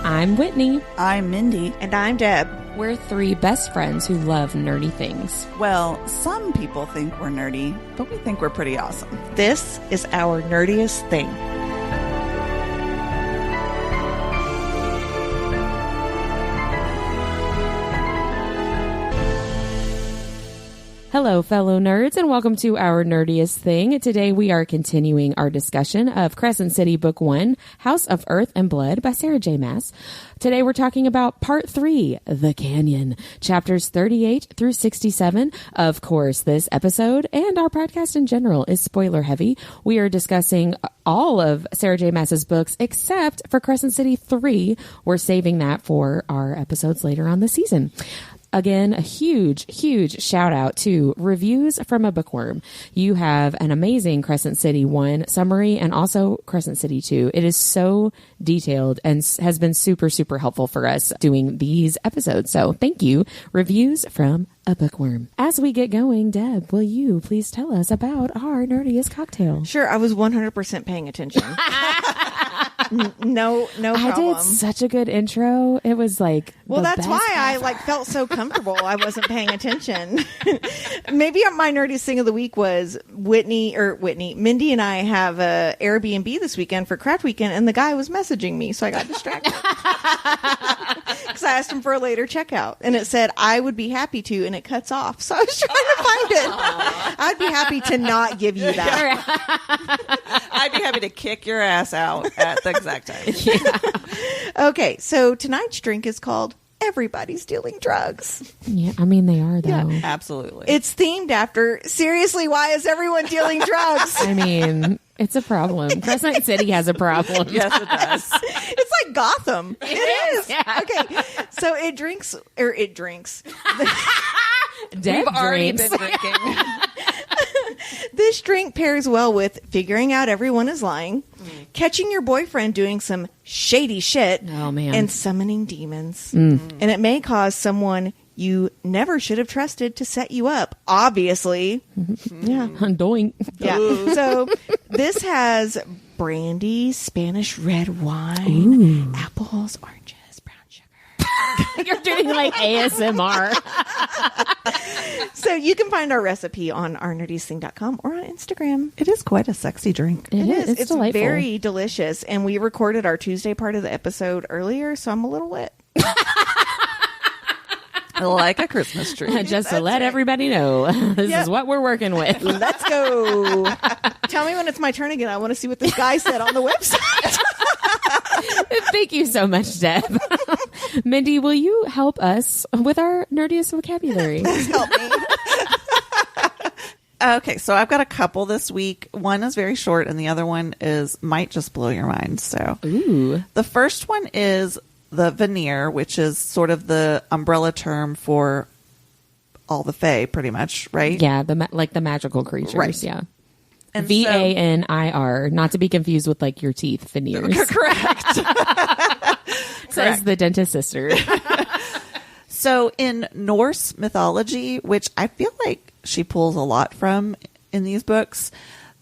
I'm Whitney. I'm Mindy. And I'm Deb. We're three best friends who love nerdy things. Well, some people think we're nerdy, but we think we're pretty awesome. This is Our Nerdiest Thing. Hello, fellow nerds, and welcome to Our Nerdiest Thing. Today we are continuing our discussion of Crescent City Book 1, House of Earth and Blood by Sarah J. Maas. Today we're talking about Part 3, The Canyon, chapters 38 through 67. Of course, this episode and our podcast in general is spoiler heavy. We are discussing all of Sarah J. Maas's books except for Crescent City 3. We're saving that for our episodes later on this season. Again, a huge shout out to Reviews from a Bookworm. You have an amazing Crescent City 1 summary and also Crescent City 2. It is so detailed and has been super helpful for us doing these episodes. So thank you, Reviews from a Bookworm. As we get going, Deb, will you please tell us about our nerdiest cocktail? Sure, I was 100% paying attention. No problem. I did such a good intro. It was like, well, that's why I felt so comfortable. I wasn't paying attention. Maybe my nerdiest thing of the week was Mindy and I have a Airbnb this weekend for craft weekend, and the guy was messaging me, so I got distracted because I asked him for a later checkout, and it said I would be happy to, and it cuts off. So I was trying to find it. I'd be happy to not give you that. I'd be happy to kick your ass out at the exact time. Yeah. Okay, so tonight's drink is called Everybody's Dealing Drugs. Yeah, I mean, they are, though. Yeah, absolutely. It's themed after, seriously, why is everyone dealing drugs? I mean, it's a problem. Crescent City has a problem. Yes, it does. It's like Gotham. It is. Yeah. Okay, so it drinks. Deb We've already drinks. been drinking. This drink pairs well with figuring out everyone is lying, catching your boyfriend doing some shady shit, Oh, man. and summoning demons. And it may cause someone you never should have trusted to set you up, obviously. Yeah. Doink. Yeah. So this has brandy, Spanish red wine, apples, oranges, brown sugar. You're doing like ASMR. So you can find our recipe on ournerdiestthing.com or on Instagram. It is quite a sexy drink. It is. It's delightful. Very delicious. And we recorded our Tuesday part of the episode earlier, so I'm a little lit. Like a Christmas tree. Just to let everybody know, this is what we're working with. Let's go. Tell me when it's my turn again. I want to see what this guy said on the website. Thank you so much, Deb. Mindy, will you help us with our nerdiest vocabulary? Please help me. Okay, so I've got a couple this week. One is very short, and the other one might just blow your mind. So, Ooh. The first one is the veneer, which is sort of the umbrella term for all the fae, pretty much, right? Yeah, the magical creatures. Right. Yeah. And VANIR, not to be confused with like your teeth veneers. Correct. Says the dentist sister. So in Norse mythology, which I feel like she pulls a lot from in these books,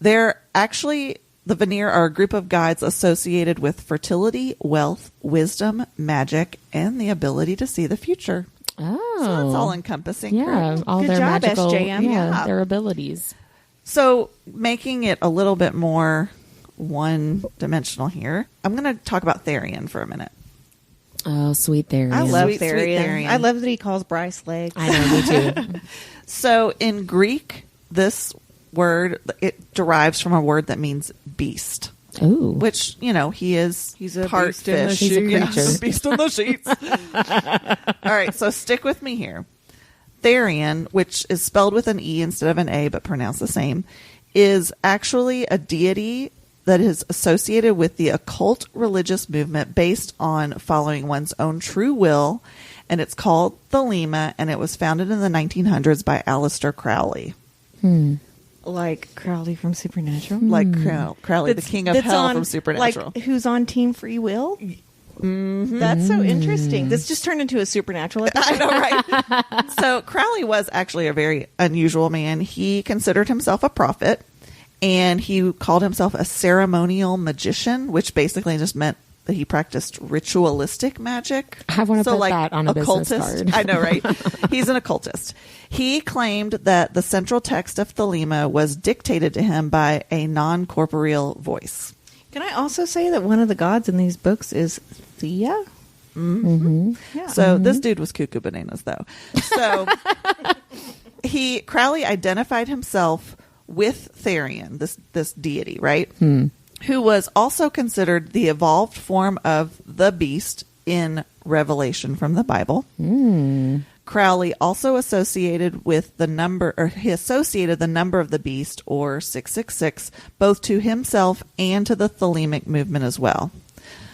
they're actually, the veneer are a group of gods associated with fertility, wealth, wisdom, magic, and the ability to see the future. Oh. So that's all encompassing. Yeah, correct? all Good their job, magical, SJM. Yeah. their abilities. So making it a little bit more one-dimensional here, I'm going to talk about Therian for a minute. Oh, sweet Therian. I love Sweet Therian. Therian. I love that he calls Bryce legs. I know, me too. So in Greek, this word, it derives from a word that means beast. Ooh. Which, he's a part beast in the fish. He's a Yes, creature. beast in the sheets. All right, so stick with me here. Therian, which is spelled with an E instead of an A, but pronounced the same, is actually a deity that is associated with the occult religious movement based on following one's own true will, and it's called the Lima, and it was founded in the 1900s by Aleister Crowley. Like Crowley from Supernatural. Like Crowley, the king of hell from Supernatural. Like, who's on Team Free Will? Mm-hmm. That's so interesting. This just turned into a Supernatural episode. I know, right? So Crowley was actually a very unusual man. He considered himself a prophet, and he called himself a ceremonial magician, which basically just meant that he practiced ritualistic magic. I want to put that on a business card. I know, right? He's an occultist. He claimed that the central text of Thelema was dictated to him by a non-corporeal voice. Can I also say that one of the gods in these books is Thea? Mm-hmm. Yeah. So this dude was cuckoo bananas, though. So Crowley identified himself with Therian, this deity, right? Who was also considered the evolved form of the beast in Revelation from the Bible. Crowley also associated with the number of the beast, or 666, both to himself and to the Thelemic movement as well.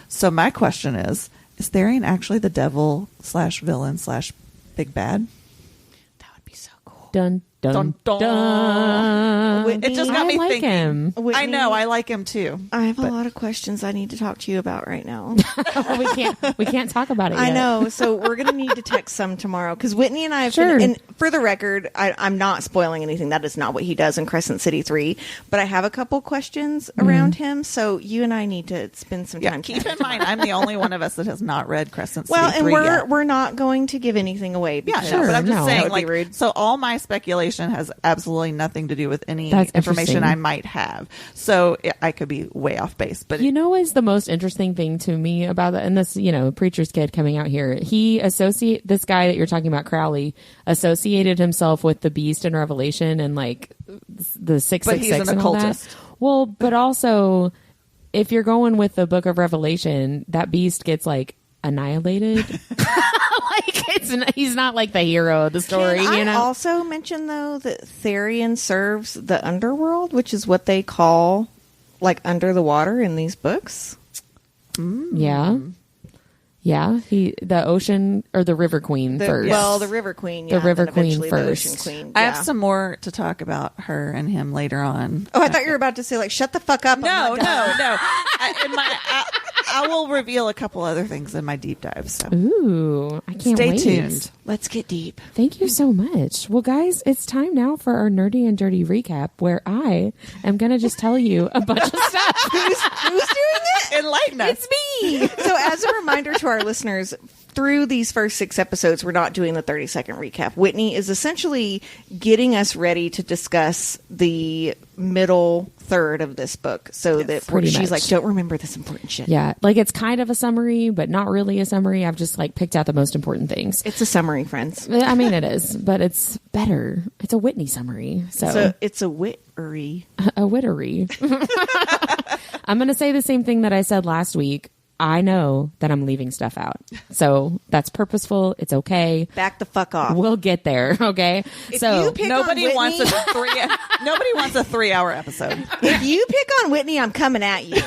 So my question is Therian actually the devil / villain / big bad? That would be so cool. Dun, dun, Dun, dun. dun. Whitney, It just got me like thinking. him. Whitney, I know, I like him too. I have a lot of questions I need to talk to you about right now. we can't talk about it yet. I know, so we're going to need to text some tomorrow because Whitney and I have Sure. been, and for the record, I'm not spoiling anything. That is not what he does in Crescent City 3, but I have a couple questions around him, so you and I need to spend some time. Keep in mind, I'm the only one of us that has not read Crescent City Well, and 3 yet. we're not going to give anything away. Yeah, Because no, but I'm just no. that saying, would be like, rude. so all my speculation has absolutely nothing to do with any That's information interesting. I might have. So I could be way off base. But You know what's the most interesting thing to me about that? And this, preacher's kid coming out here, this guy that you're talking about, Crowley, associated himself with the beast in Revelation and like the 666 But he's an and all that. occultist. Well, but also, if you're going with the book of Revelation, that beast gets like annihilated. He's not like the hero of the story, Can I also mention, though, that Therian serves the underworld, which is what they call like under the water in these books. Yeah. The ocean or the river queen first. Well, the River Queen. The Yeah, River and then eventually Queen the Ocean first. Queen. I have yeah. some more to talk about her and him later on. Oh, I thought you were about to say like, "Shut the fuck up." No. I will reveal a couple other things in my deep dive. So Ooh, I can't stay wait. tuned. Let's get deep. Thank you so much. Well, guys, it's time now for our nerdy and dirty recap, where I am going to just tell you a bunch of stuff. Who's doing it? Enlighten us. It's me. So, as a reminder to our listeners, through these first 6 episodes, we're not doing the 30-second recap. Whitney is essentially getting us ready to discuss the middle third of this book, so that pretty she's much. like, "Don't remember this important shit." Yeah, like it's kind of a summary, but not really a summary. I've just like picked out the most important things. It's a summary, friends. I mean, it is, but it's better. It's a Whitney summary. So It's a wittery. a Whittery. I'm going to say the same thing that I said last week. I know that I'm leaving stuff out. So that's purposeful. It's okay. Back the fuck off. We'll get there. Okay. If So you pick Nobody on wants Whitney, nobody wants a 3-hour episode. if you pick on Whitney, I'm coming at you.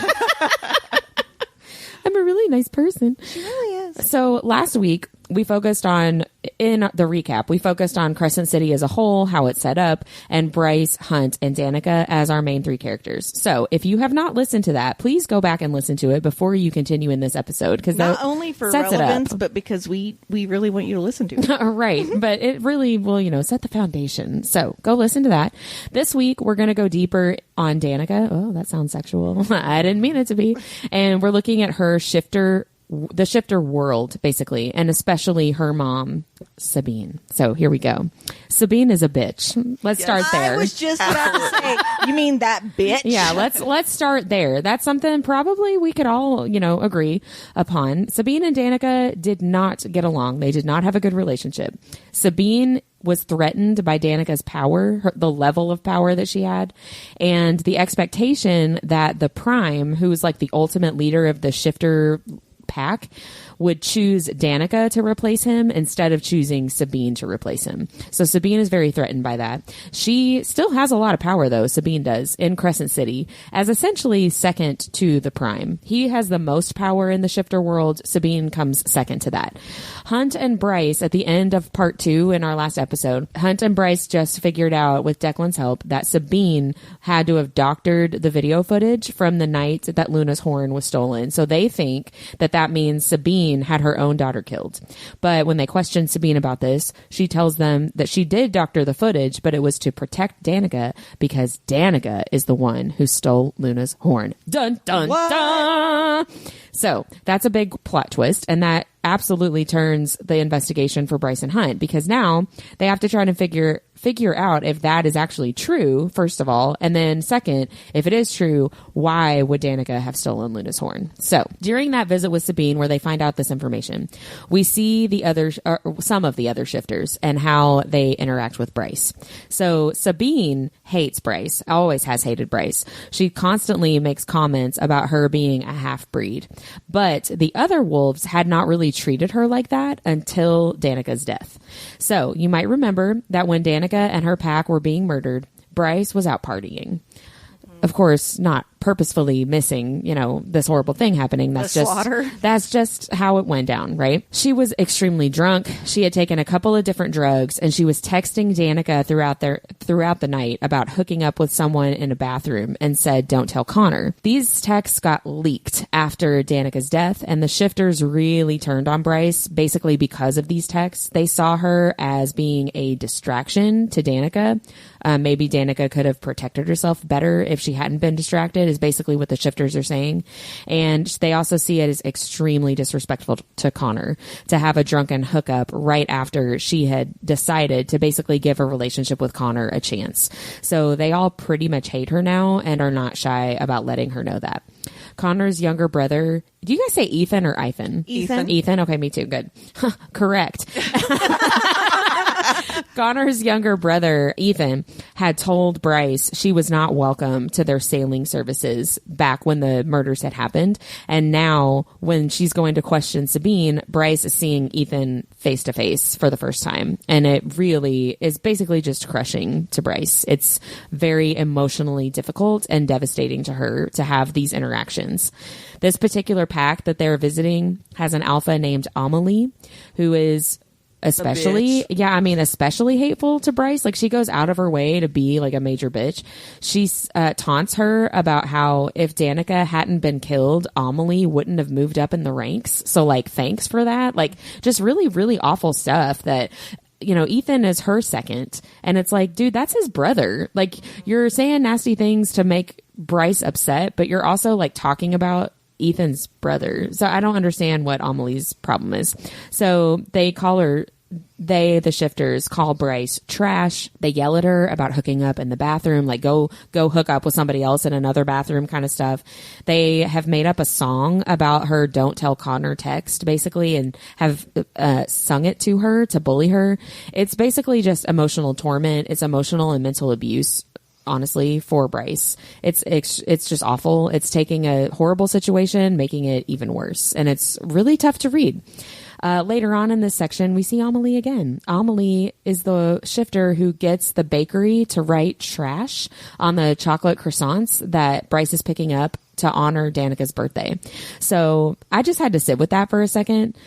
I'm a really nice person. She really is. So last week we focused on, in the recap, we focused on Crescent City as a whole, how it's set up, and Bryce, Hunt, and Danica as our main 3 characters. So if you have not listened to that, please go back and listen to it before you continue in this episode. Because Not only for relevance, but because we really want you to listen to it. Right. But it really will, set the foundation. So go listen to that. This week, we're going to go deeper on Danica. Oh, that sounds sexual. I didn't mean it to be. And we're looking at her the shifter world, basically, and especially her mom, Sabine. So here we go. Sabine is a bitch. Let's start there. I was just about to say, you mean that bitch? Yeah, let's start there. That's something probably we could all, agree upon. Sabine and Danica did not get along. They did not have a good relationship. Sabine was threatened by Danica's power, the level of power that she had, and the expectation that the Prime, who was like the ultimate leader of the shifter pack, would choose Danica to replace him instead of choosing Sabine to replace him. So Sabine is very threatened by that. She still has a lot of power, though, Sabine does, in Crescent City, as essentially second to the Prime. He has the most power in the shifter world. Sabine comes second to that. Hunt and Bryce, at the end of part 2 in our last episode, Hunt and Bryce just figured out, with Declan's help, that Sabine had to have doctored the video footage from the night that Luna's horn was stolen. So they think that means Sabine had her own daughter killed. But when they question Sabine about this, she tells them that she did doctor the footage, but it was to protect Danica because Danica is the one who stole Luna's horn. Dun, dun, What? dun! So that's a big plot twist, and that absolutely turns the investigation for Bryce and Hunt, because now they have to try to figure out if that is actually true, first of all, and then second, if it is true, why would Danica have stolen Luna's horn? So during that visit with Sabine, where they find out this information, we see some of the other shifters and how they interact with Bryce. So Sabine hates Bryce, always has hated Bryce. She constantly makes comments about her being a half-breed, but the other wolves had not really treated her like that until Danica's death. So you might remember that when Danica and her pack were being murdered, Bryce was out partying. Of course, not purposefully missing, this horrible thing happening. That's just how it went down, right? She was extremely drunk. She had taken a couple of different drugs, and she was texting Danica throughout the night about hooking up with someone in a bathroom, and said, "Don't tell Connor." These texts got leaked after Danica's death, and the shifters really turned on Bryce basically because of these texts. They saw her as being a distraction to Danica. Maybe Danica could have protected herself better if she hadn't been distracted, is basically what the shifters are saying. And they also see it as extremely disrespectful to Connor to have a drunken hookup right after she had decided to basically give her relationship with Connor a chance. So they all pretty much hate her now and are not shy about letting her know that. Connor's younger brother, do you guys say Ethan or Ethan? Ethan. Okay, me too. Good. Correct. Connor's younger brother, Ethan, had told Bryce she was not welcome to their sailing services back when the murders had happened. And now when she's going to question Sabine, Bryce is seeing Ethan face to face for the first time. And it really is basically just crushing to Bryce. It's very emotionally difficult and devastating to her to have these interactions. This particular pack that they're visiting has an alpha named Amelie, who is especially hateful to Bryce. Like, she goes out of her way to be like a major bitch. She taunts her about how if Danica hadn't been killed, Amelie wouldn't have moved up in the ranks. So like, thanks for that. Like, just really, really awful stuff that, Ethan is her second. And it's like, dude, that's his brother. Like, you're saying nasty things to make Bryce upset, but you're also like talking about Ethan's brother. So I don't understand what Amelie's problem is. So the shifters call Bryce trash. They yell at her about hooking up in the bathroom, like go hook up with somebody else in another bathroom kind of stuff. They have made up a song about her "Don't Tell Connor" text, basically, and have sung it to her to bully her. It's basically just emotional torment. It's emotional and mental abuse, honestly, for Bryce. It's just awful. It's taking a horrible situation, making it even worse. And it's really tough to read. Later on in this section, we see Amelie again. Amelie is the shifter who gets the bakery to write trash on the chocolate croissants that Bryce is picking up to honor Danica's birthday. So I just had to sit with that for a second.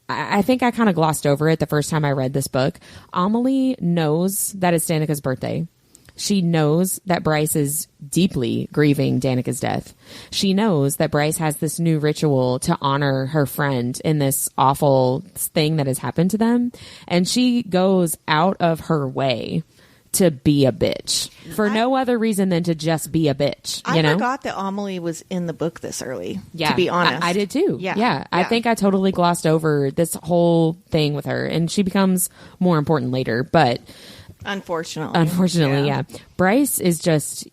I think I kind of glossed over it the first time I read this book. Amelie knows that it's Danica's birthday. She knows that Bryce is deeply grieving Danica's death. She knows that Bryce has this new ritual to honor her friend in this awful thing that has happened to them. And she goes out of her way to be a bitch for no other reason than to just be a bitch. I forgot that Amelie was in the book this early, to be honest. I did too. Yeah. I think I totally glossed over this whole thing with her, and she becomes more important later, but Unfortunately, yeah. Bryce is just,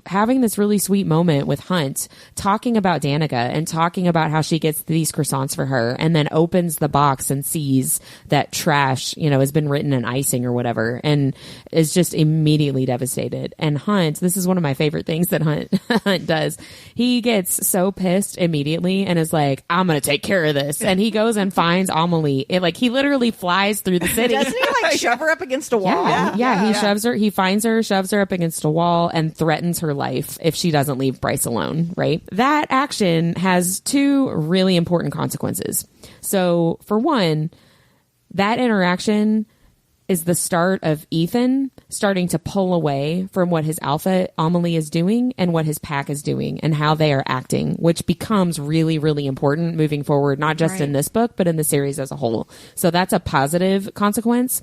having this really sweet moment with Hunt, talking about Danica and talking about how she gets these croissants for her, and then opens the box and sees that trash, has been written in icing or whatever, and is just immediately devastated. And Hunt, this is one of my favorite things that Hunt does. He gets so pissed immediately and is like, I'm going to take care of this. And he goes and finds Amelie. He literally flies through the city. Doesn't he shove her up against a wall? Yeah, shoves her. He finds her, shoves her up against a wall, and threatens her life if she doesn't leave Bryce alone, right? That action has two really important consequences. So, for one, that interaction is the start of Ethan starting to pull away from what his alpha Amelie is doing and what his pack is doing and how they are acting, which becomes really, really important moving forward, not just in this book, but in the series as a whole. So that's a positive consequence,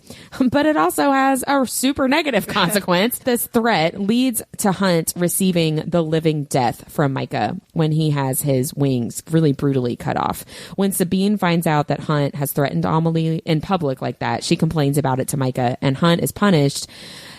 but it also has a super negative consequence. This threat leads to Hunt receiving the living death from Micah when he has his wings really brutally cut off. When Sabine finds out that Hunt has threatened Amelie in public like that, she complains about it to Micah, and Hunt is punished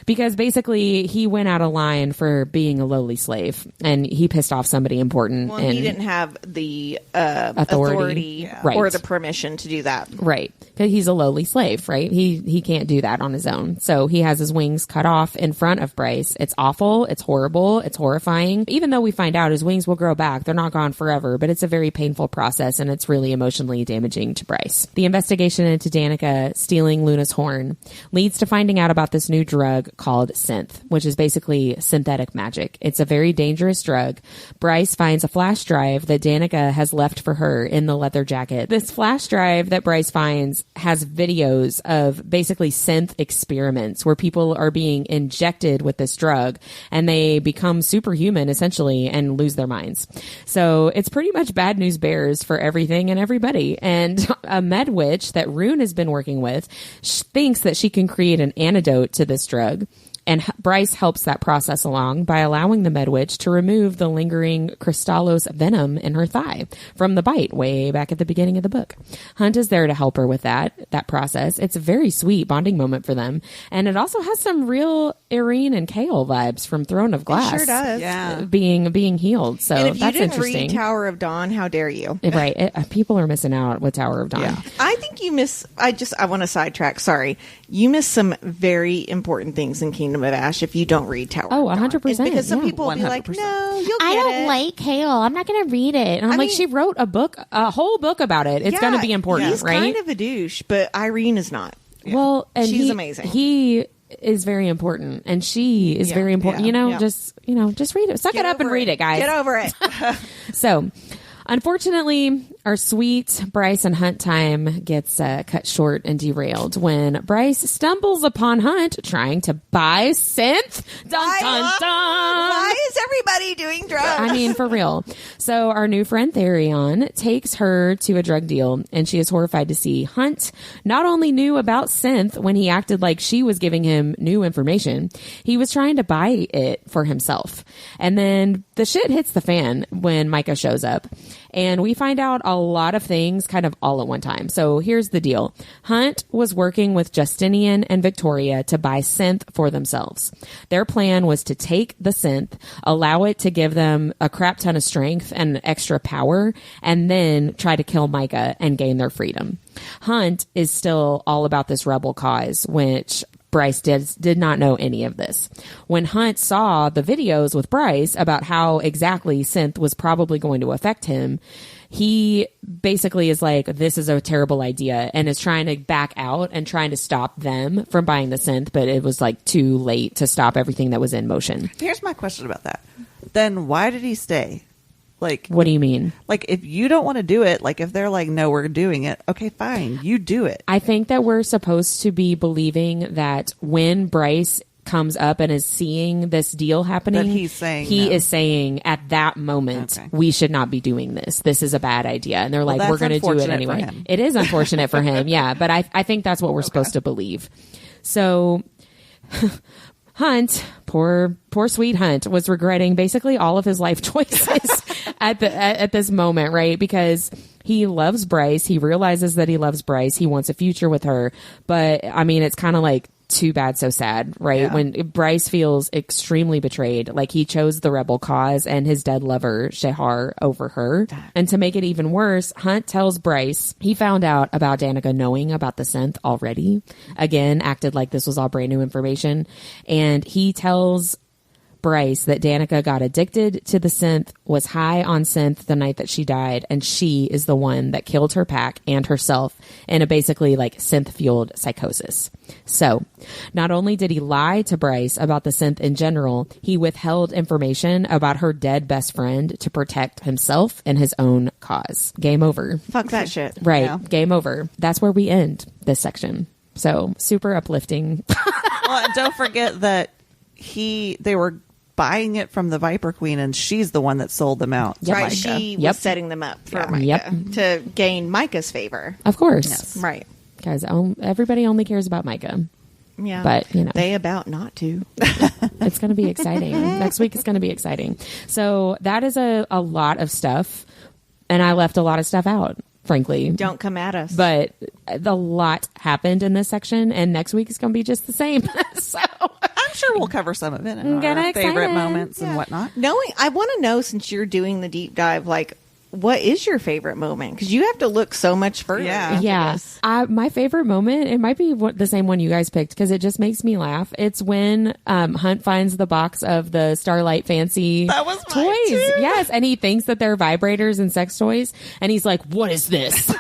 because basically he went out of line for being a lowly slave and he pissed off somebody important. Well, and he didn't have the authority or the permission to do that. Right. Because he's a lowly slave, right? He can't do that on his own. So he has his wings cut off in front of Bryce. It's awful. It's horrible. It's horrifying. Even though we find out his wings will grow back, they're not gone forever, but it's a very painful process and it's really emotionally damaging to Bryce. The investigation into Danica stealing Luna's horn leads to finding out about this new drug called synth, which is basically synthetic magic. It's a very dangerous drug. Bryce finds a flash drive that Danica has left for her in the leather jacket. This flash drive that Bryce finds has videos of basically synth experiments where people are being injected with this drug and they become superhuman essentially and lose their minds. So it's pretty much bad news bears for everything and everybody. And a med witch that Rune has been working with thinks that she can create an antidote to this drug. And Bryce helps that process along by allowing the Medwitch to remove the lingering crystallos venom in her thigh from the bite way back at the beginning of the book. Hunt is there to help her with that process. It's a very sweet bonding moment for them. And it also has some real Irene and Kale vibes from Throne of Glass. It sure does. Yeah. Being healed. So and if that's you didn't interesting. read Tower of Dawn, how dare you? Right. People are missing out with Tower of Dawn. Yeah. I think you miss, I want to sidetrack. Sorry. You miss some very important things in Kingdom of Ash if you don't read Tower of Dawn. 100%. It's because some yeah. people will be like, 100%. no, you'll get I don't it. like Kale. I'm not going to read it. And I'm like, mean, she wrote a whole book about it. It's going to be important, he's right? kind of a douche, but Irene is not. Well, and She's amazing. He is very important, and she is very important. yeah. Just read it. Suck it up and read it, guys. Get over it. So, unfortunately, our sweet Bryce and Hunt time gets cut short and derailed when Bryce stumbles upon Hunt trying to buy synth. Dun, dun, dun. Why is everybody doing drugs? I mean, for real. So our new friend Therion takes her to a drug deal, and she is horrified to see Hunt not only knew about synth when he acted like she was giving him new information, he was trying to buy it for himself. And then the shit hits the fan when Micah shows up, and we find out a lot of things kind of all at one time. So here's the deal. Hunt was working with Justinian and Victoria to buy synth for themselves. Their plan was to take the synth, allow it to give them a crap ton of strength and extra power, and then try to kill Micah and gain their freedom. Hunt is still all about this rebel cause, which Bryce did not know any of this. When Hunt saw the videos with Bryce about how exactly synth was probably going to affect him, he basically is like, this is a terrible idea, and is trying to back out and trying to stop them from buying the synth, but it was like too late to stop everything that was in motion. Here's my question about that. Then why did he stay? Like, what do you mean? Like, if you don't want to do it, like if they're like, no, we're doing it. Okay, fine. You do it. I think that we're supposed to be believing that when Bryce comes up and is seeing this deal happening, that he's saying he no. is saying at that moment, Okay. we should not be doing this. This is a bad idea. And they're like, that's we're going to do it unfortunate for anyway. him. It is unfortunate for him. Yeah. But I think that's what we're supposed to believe. So Hunt, poor sweet Hunt, was regretting basically all of his life choices at this moment, right? Because he loves Bryce. He realizes that he loves Bryce. He wants a future with her. But I mean, it's kind of like too bad, so sad, right? Yeah. When Bryce feels extremely betrayed, like he chose the rebel cause and his dead lover, Shehar, over her. And to make it even worse, Hunt tells Bryce he found out about Danica knowing about the synth already. Again, acted like this was all brand new information. And he tells Bryce that Danica got addicted to the synth, was high on synth the night that she died, and she is the one that killed her pack and herself in a basically like synth-fueled psychosis. So, not only did he lie to Bryce about the synth in general, he withheld information about her dead best friend to protect himself and his own cause. Game over. Fuck that shit. Right. Yeah. Game over. That's where we end this section. So super uplifting. Well, and don't forget that they were buying it from the Viper Queen, and she's the one that sold them out to Right, Micah. she was setting them up for Yeah. Micah to gain Micah's favor. Of course. Yes. Right. Guys, everybody only cares about Micah. Yeah. But, you know. They about not to. It's going to be exciting. Next week is going to be exciting. So that is a lot of stuff. And I left a lot of stuff out, frankly. Don't come at us. But a lot happened in this section, and next week is going to be just the same. So I'm sure we'll cover some of it in I'm kinda our favorite excited. moments and whatnot. I want to know, since you're doing the deep dive, like, what is your favorite moment? Because you have to look so much further. Yeah. yeah, my favorite moment, it might be the same one you guys picked because it just makes me laugh. It's when Hunt finds the box of the Starlight Fancy That was mine toys. too. Yes, and he thinks that they're vibrators and sex toys, and he's like, "What is this?"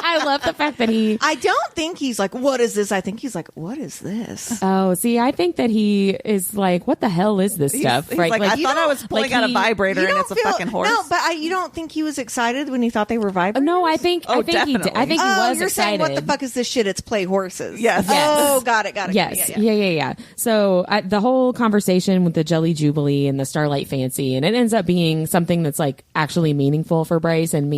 I love the fact that I don't think he's like, what is this? I think he's like, what is this? Oh, see, I think that he is like, "What the hell is this stuff?" He's right? like, I you thought I don't- was pulling like out a he- vibrator You and don't it's a fucking horse. No, but you don't think he was excited when he thought they were vibrators? No, I think Oh, I think he did. definitely. I think he Oh, was you're excited. saying, what the fuck is this shit? It's play horses. Yes. Oh, got it. Yes. Yeah. Yeah. So the whole conversation with the Jelly Jubilee and the Starlight Fancy, and it ends up being something that's like actually meaningful for Bryce and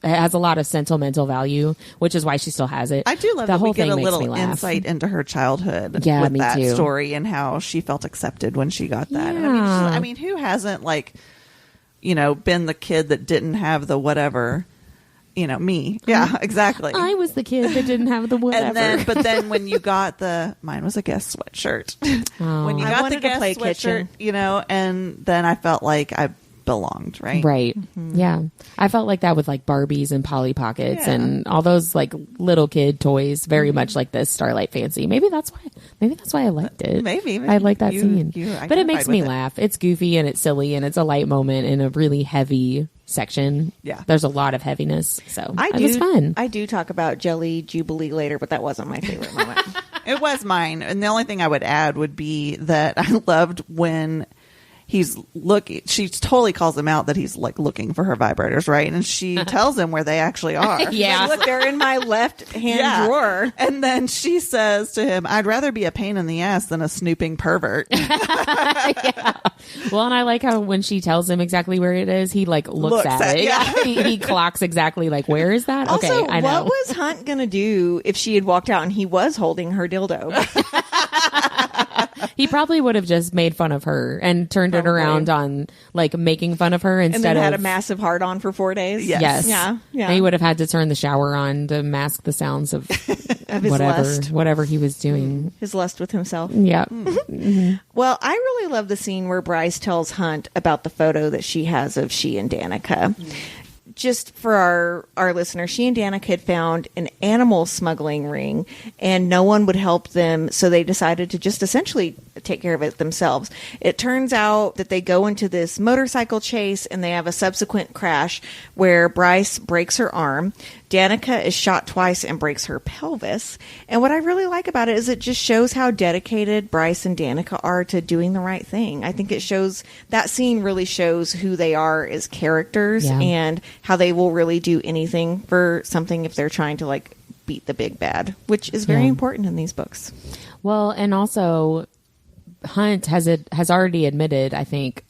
has a lot of sentimental value, which is why she still has it. I do love the that whole we get thing a makes me little laugh. insight into her childhood Yeah, with me that too. story and how she felt accepted when she got that. And Yeah. I mean, who hasn't, like, been the kid that didn't have the whatever? Me. Yeah, exactly. I was the kid that didn't have the whatever. But then when you got mine was a Guess sweatshirt. Oh. When you I got the wanted to Guess play sweatshirt, kitchen. and then I felt like I belonged, right? Right. Yeah. I felt like that with like Barbies and Polly Pockets Yeah. and all those like little kid toys, very much like this Starlight Fancy. Maybe that's why I liked it. Maybe I like that you scene. But it makes identified me with it. laugh. It's goofy and it's silly and it's a light moment in a really heavy section. Yeah. There's a lot of heaviness. So I it do. was fun. I do talk about Jelly Jubilee later, but that wasn't my favorite moment. It was mine. And the only thing I would add would be that I loved when he's looking. She totally calls him out that he's like looking for her vibrators, right? And she tells him where they actually are. Yeah. Look, they're in my left hand drawer. And then she says to him, "I'd rather be a pain in the ass than a snooping pervert." Well, and I like how when she tells him exactly where it is, he like looks at it. yeah. He clocks exactly like, where is that? Also, Okay, I know. what was Hunt going to do if she had walked out and he was holding her dildo? He probably would have just made fun of her and turned it around on like making fun of her And instead then had of a massive hard on for 4 days? Yes. Yes. Yeah. And he would have had to turn the shower on to mask the sounds of Of his lust. whatever he was doing. His lust with himself. Yeah. Well, I really love the scene where Bryce tells Hunt about the photo that she has of she and Danica. Just for our listeners, she and Danica had found an animal smuggling ring and no one would help them, so they decided to just essentially take care of it themselves. It turns out that they go into this motorcycle chase and they have a subsequent crash where Bryce breaks her arm. Danica is shot twice and breaks her pelvis. And what I really like about it is it just shows how dedicated Bryce and Danica are to doing the right thing. I think it shows, that scene really shows who they are as characters Yeah. and how they will really do anything for something if they're trying to like beat the big bad, which is very Yeah. important in these books. Well, and also Hunt has already admitted, I think,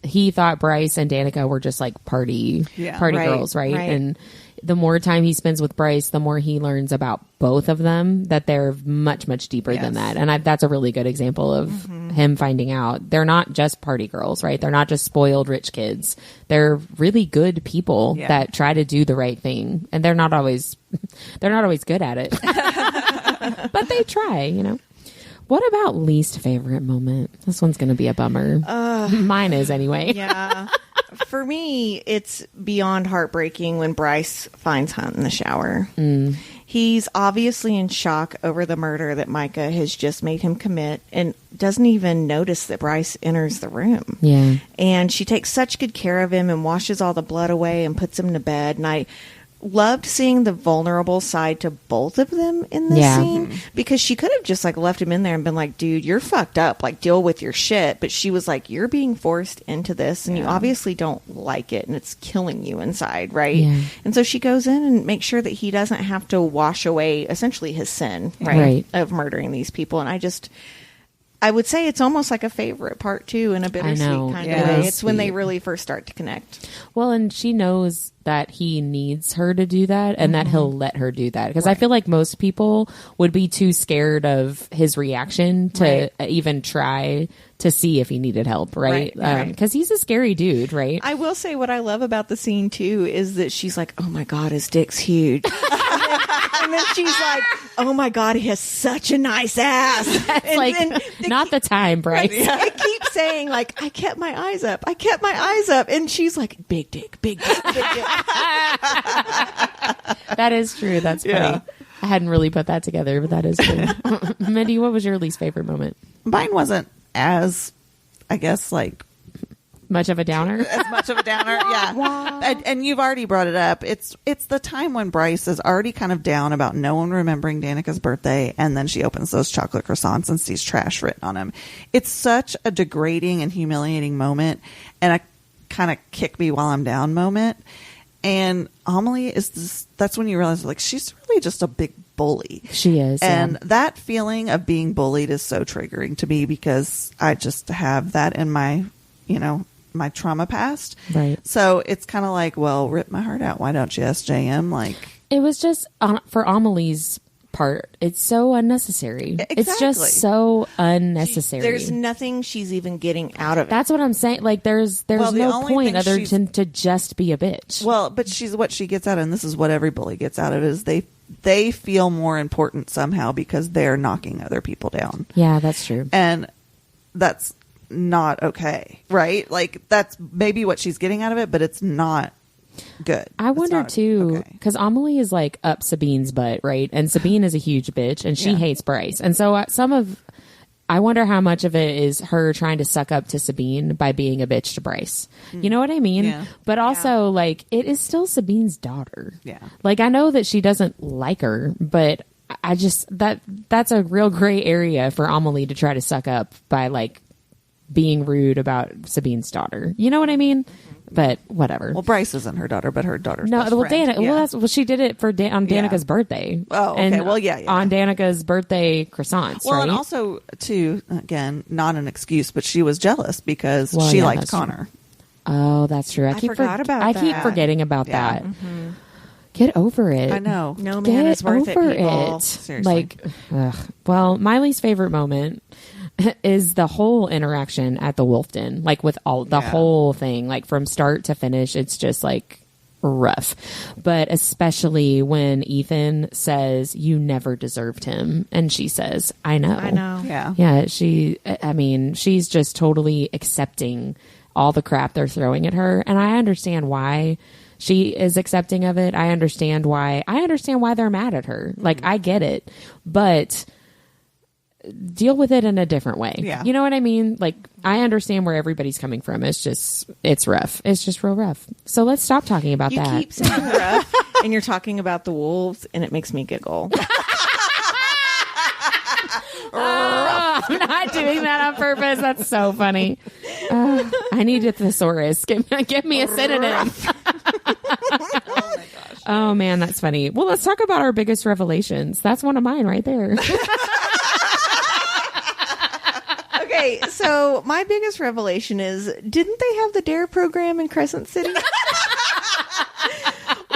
he thought Bryce and Danica were just like party Right, girls, right? right. And the more time he spends with Bryce, the more he learns about both of them, that they're much, much deeper than Yes. that. And that's a really good example of him finding out they're not just party girls, right? They're not just spoiled rich kids. They're really good people Yeah. that try to do the right thing. And they're not always good at it, but they try. What about least favorite moment? This one's going to be a bummer. Mine is anyway. Yeah. For me, it's beyond heartbreaking when Bryce finds Hunt in the shower. He's obviously in shock over the murder that Micah has just made him commit and doesn't even notice that Bryce enters the room. Yeah. And she takes such good care of him and washes all the blood away and puts him to bed. And loved seeing the vulnerable side to both of them in this scene, because she could have just like left him in there and been like, dude, you're fucked up, like deal with your shit. But she was like, you're being forced into this and you obviously don't like it and it's killing you inside, right? And so she goes in and makes sure that he doesn't have to wash away essentially his sin, right. of murdering these people. And I would say it's almost like a favorite part too, in a bittersweet kind of way. It's when they really first start to connect. Well, and she knows that he needs her to do that and that he'll let her do that. Because I feel like most people would be too scared of his reaction to even try to see if he needed help, right? Because he's a scary dude, right? I will say what I love about the scene too is that she's like, oh my God, his dick's huge. And then she's like, oh my God, he has such a nice ass. That's like, not the time, Bryce. It keeps saying like, I kept my eyes up. I kept my eyes up. And she's like, big dick, big dick, big dick. That is true. That's funny. I hadn't really put that together, but that is true. Mindy, what was your least favorite moment? Mine wasn't as, I guess, like, much of a downer? As much of a downer, yeah. Wow. And you've already brought it up. It's the time when Bryce is already kind of down about no one remembering Danica's birthday, and then she opens those chocolate croissants and sees trash written on them. It's such a degrading and humiliating moment, and a kind of kick me while I'm down moment. And Amelie that's when you realize, like, she's really just a big bully. She is. And that feeling of being bullied is so triggering to me, because I just have that in my, my trauma past. Right. So it's kind of like, well, rip my heart out. Why don't you SJM? Like, it was just for Amelie's part, it's so unnecessary. Exactly. It's just so unnecessary. There's nothing she's even getting out of it. That's what I'm saying. Like, there's no point other than to just be a bitch. Well, but what she gets out of, and this is what every bully gets out of, is they feel more important somehow because they're knocking other people down. Yeah, that's true. And that's not okay, right? Like, that's maybe what she's getting out of it, but it's not good. I wonder too, because Amelie is like up Sabine's butt, right? And Sabine is a huge bitch, and she hates Bryce. And so I wonder how much of it is her trying to suck up to Sabine by being a bitch to Bryce. You know what I mean? Yeah. But also, like, it is still Sabine's daughter. Yeah. Like, I know that she doesn't like her, but I just, that's a real gray area for Amelie to try to suck up by, like, being rude about Sabine's daughter. You know what I mean? But whatever. Well, Bryce isn't her daughter, but her daughter's best friend. Yeah. Well, she did it for on Danica's birthday. Oh, okay. And well, yeah. on Danica's birthday croissants. Well, right? and also too, again, not an excuse, but she was jealous because she liked Connor. True. Oh, that's true. I forgot about that. I keep forgetting about that. Mm-hmm. Get over it. I know. No man is worth it, people. Seriously. Like, well, my least favorite moment is the whole interaction at the Wolf Den, like with all the whole thing, like from start to finish. It's just like rough, but especially when Ethan says, "You never deserved him," and she says, "I know." Yeah. She's just totally accepting all the crap they're throwing at her, and I understand why she is accepting of it. I understand why they're mad at her. Like, I get it, but deal with it in a different way. Yeah. You know what I mean? Like, I understand where everybody's coming from. It's rough. It's just real rough. So let's stop talking about that. You keep saying rough, and you're talking about the wolves, and it makes me giggle. I'm not doing that on purpose. That's so funny. I need a thesaurus. Give me a synonym. Oh my gosh. Oh man, that's funny. Well, let's talk about our biggest revelations. That's one of mine right there. Okay, so my biggest revelation is, didn't they have the DARE program in Crescent City?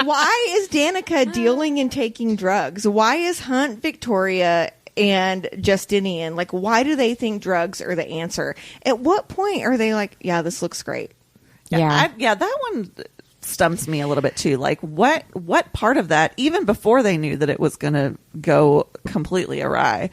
Why is Danica dealing and taking drugs? Why is Hunt, Victoria, and Justinian, like, why do they think drugs are the answer? At what point are they like, yeah, this looks great? Yeah. That one stumps me a little bit too. Like, what part of that, even before they knew that it was going to go completely awry,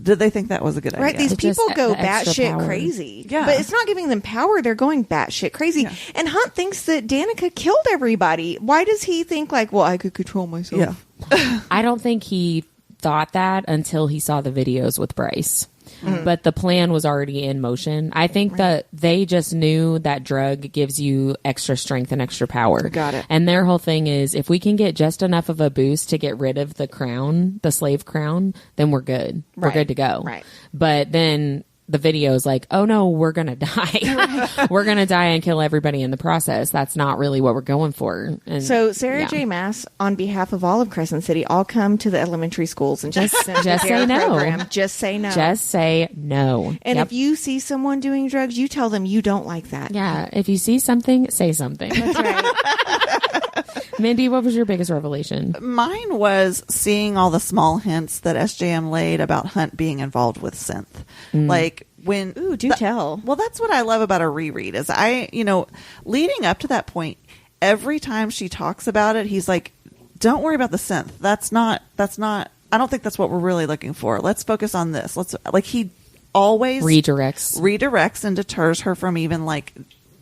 did they think that was a good idea? Right, these people go batshit power. crazy. Yeah. But it's not giving them power. They're going batshit crazy. Yeah. And Hunt thinks that Danica killed everybody. Why does he think, like, well, I could control myself? Yeah. I don't think he thought that until he saw the videos with Bryce. but the plan was already in motion. I think that they just knew that drug gives you extra strength and extra power. Got it. And their whole thing is, if we can get just enough of a boost to get rid of the crown, the slave crown, then we're good. We're good to go. Right. But then the video is like, oh no, we're going to die. We're going to die and kill everybody in the process. That's not really what we're going for. And, so Sarah J. Maas, on behalf of all of Crescent City, all come to the elementary schools and just say no. Program. Just say no. Just say no. And if you see someone doing drugs, you tell them you don't like that. Yeah. If you see something, say something. That's right. Mindy, what was your biggest revelation? Mine was seeing all the small hints that SJM laid about Hunt being involved with synth. Like when... Ooh, do tell. Well, that's what I love about a reread is leading up to that point, every time she talks about it, he's like, don't worry about the synth. That's not, I don't think that's what we're really looking for. Let's focus on this. He always redirects and deters her from even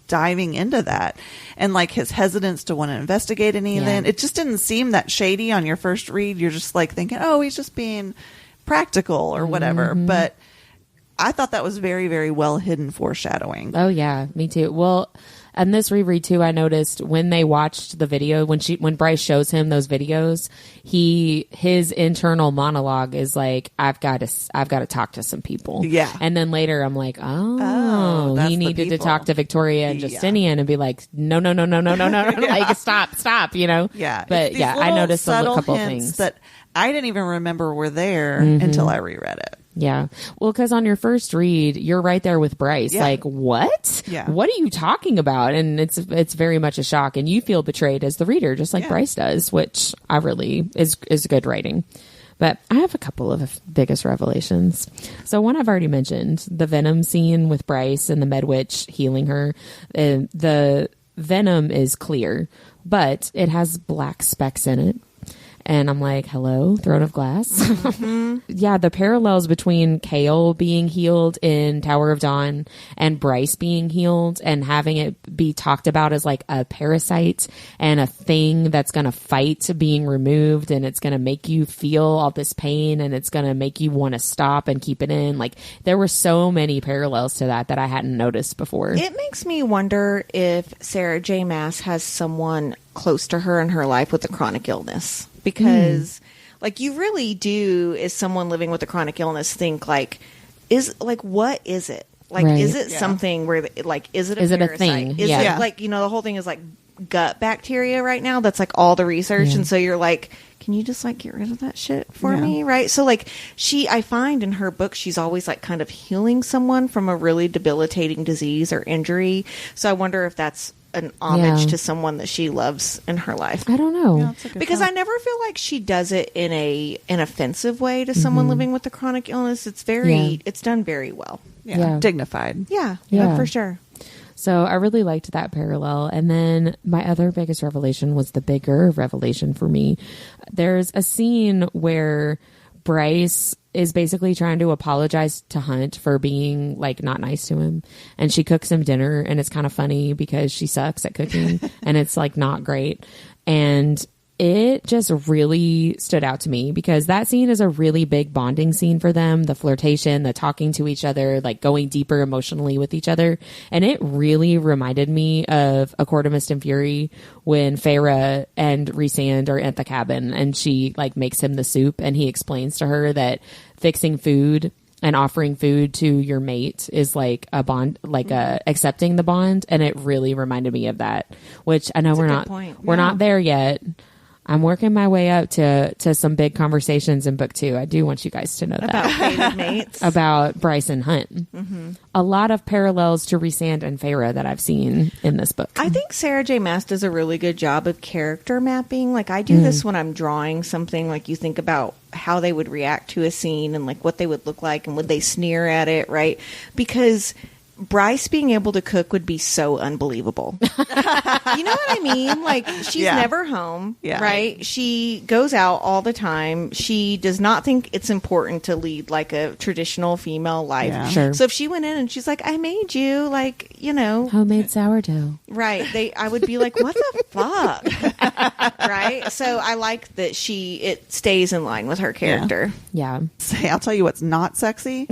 diving into that, and his hesitance to want to investigate anything. It just didn't seem that shady on your first read. You're just thinking, oh, he's just being practical or whatever. But I thought that was very, very well hidden foreshadowing. Oh yeah, me too. Well, and this reread too, I noticed when they watched the video, when Bryce shows him those videos, his internal monologue is like, I've got to talk to some people. Yeah. And then later I'm like, he needed to talk to Victoria and Justinian and be like, no, like stop, Yeah. But yeah, I noticed a couple things that I didn't even remember were there until I reread it. Yeah. Well, because on your first read, you're right there with Bryce. Yeah. Like, what? Yeah. What are you talking about? And it's very much a shock. And you feel betrayed as the reader, just like Bryce does, which I really is good writing. But I have a couple of biggest revelations. So one I've already mentioned, the Venom scene with Bryce and the Medwitch healing her. The Venom is clear, but it has black specks in it. And I'm like, hello, Throne of Glass. Yeah, the parallels between Kale being healed in Tower of Dawn and Bryce being healed and having it be talked about as like a parasite and a thing that's going to fight being removed, and it's going to make you feel all this pain, and it's going to make you want to stop and keep it in. Like, there were so many parallels to that I hadn't noticed before. It makes me wonder if Sarah J. Maas has someone close to her in her life with a chronic illness. Because you really do, as someone living with a chronic illness, think what is it? Is it something where is it a parasite? Is it a thing? Is it the whole thing is gut bacteria right now? That's all the research. And so you're like, can you just get rid of that shit for me? Right. So I find in her book, she's always kind of healing someone from a really debilitating disease or injury. So I wonder if that's an homage to someone that she loves in her life. I don't know. Yeah, because I never feel like she does it in an offensive way to someone living with a chronic illness. It's it's done very well. Yeah. Dignified. Yeah, for sure. So I really liked that parallel. And then my other biggest revelation was the bigger revelation for me. There's a scene where Bryce is basically trying to apologize to Hunt for being not nice to him, and she cooks him dinner, and it's kind of funny because she sucks at cooking and it's not great. And it just really stood out to me because that scene is a really big bonding scene for them. The flirtation, the talking to each other, going deeper emotionally with each other. And it really reminded me of A Court of Mist and Fury when Feyre and Rhysand are at the cabin and she makes him the soup, and he explains to her that fixing food and offering food to your mate is a bond, accepting the bond. And it really reminded me of that, which I know we're not there yet. I'm working my way up to some big conversations in book 2. I do want you guys to know about fated mates. About Bryce and Hunt. A lot of parallels to Rhysand and Feyre that I've seen in this book. I think Sarah J. Maas does a really good job of character mapping. I do this when I'm drawing something. You think about how they would react to a scene and what they would look like, and would they sneer at it, right? Because Bryce being able to cook would be so unbelievable. You know what I mean? She's never home, right? She goes out all the time. She does not think it's important to lead a traditional female life. Yeah. Sure. So if she went in and she's like, I made you, homemade sourdough. Right. I would be like, what the fuck? Right. So I like that it stays in line with her character. Yeah. Say, I'll tell you what's not sexy.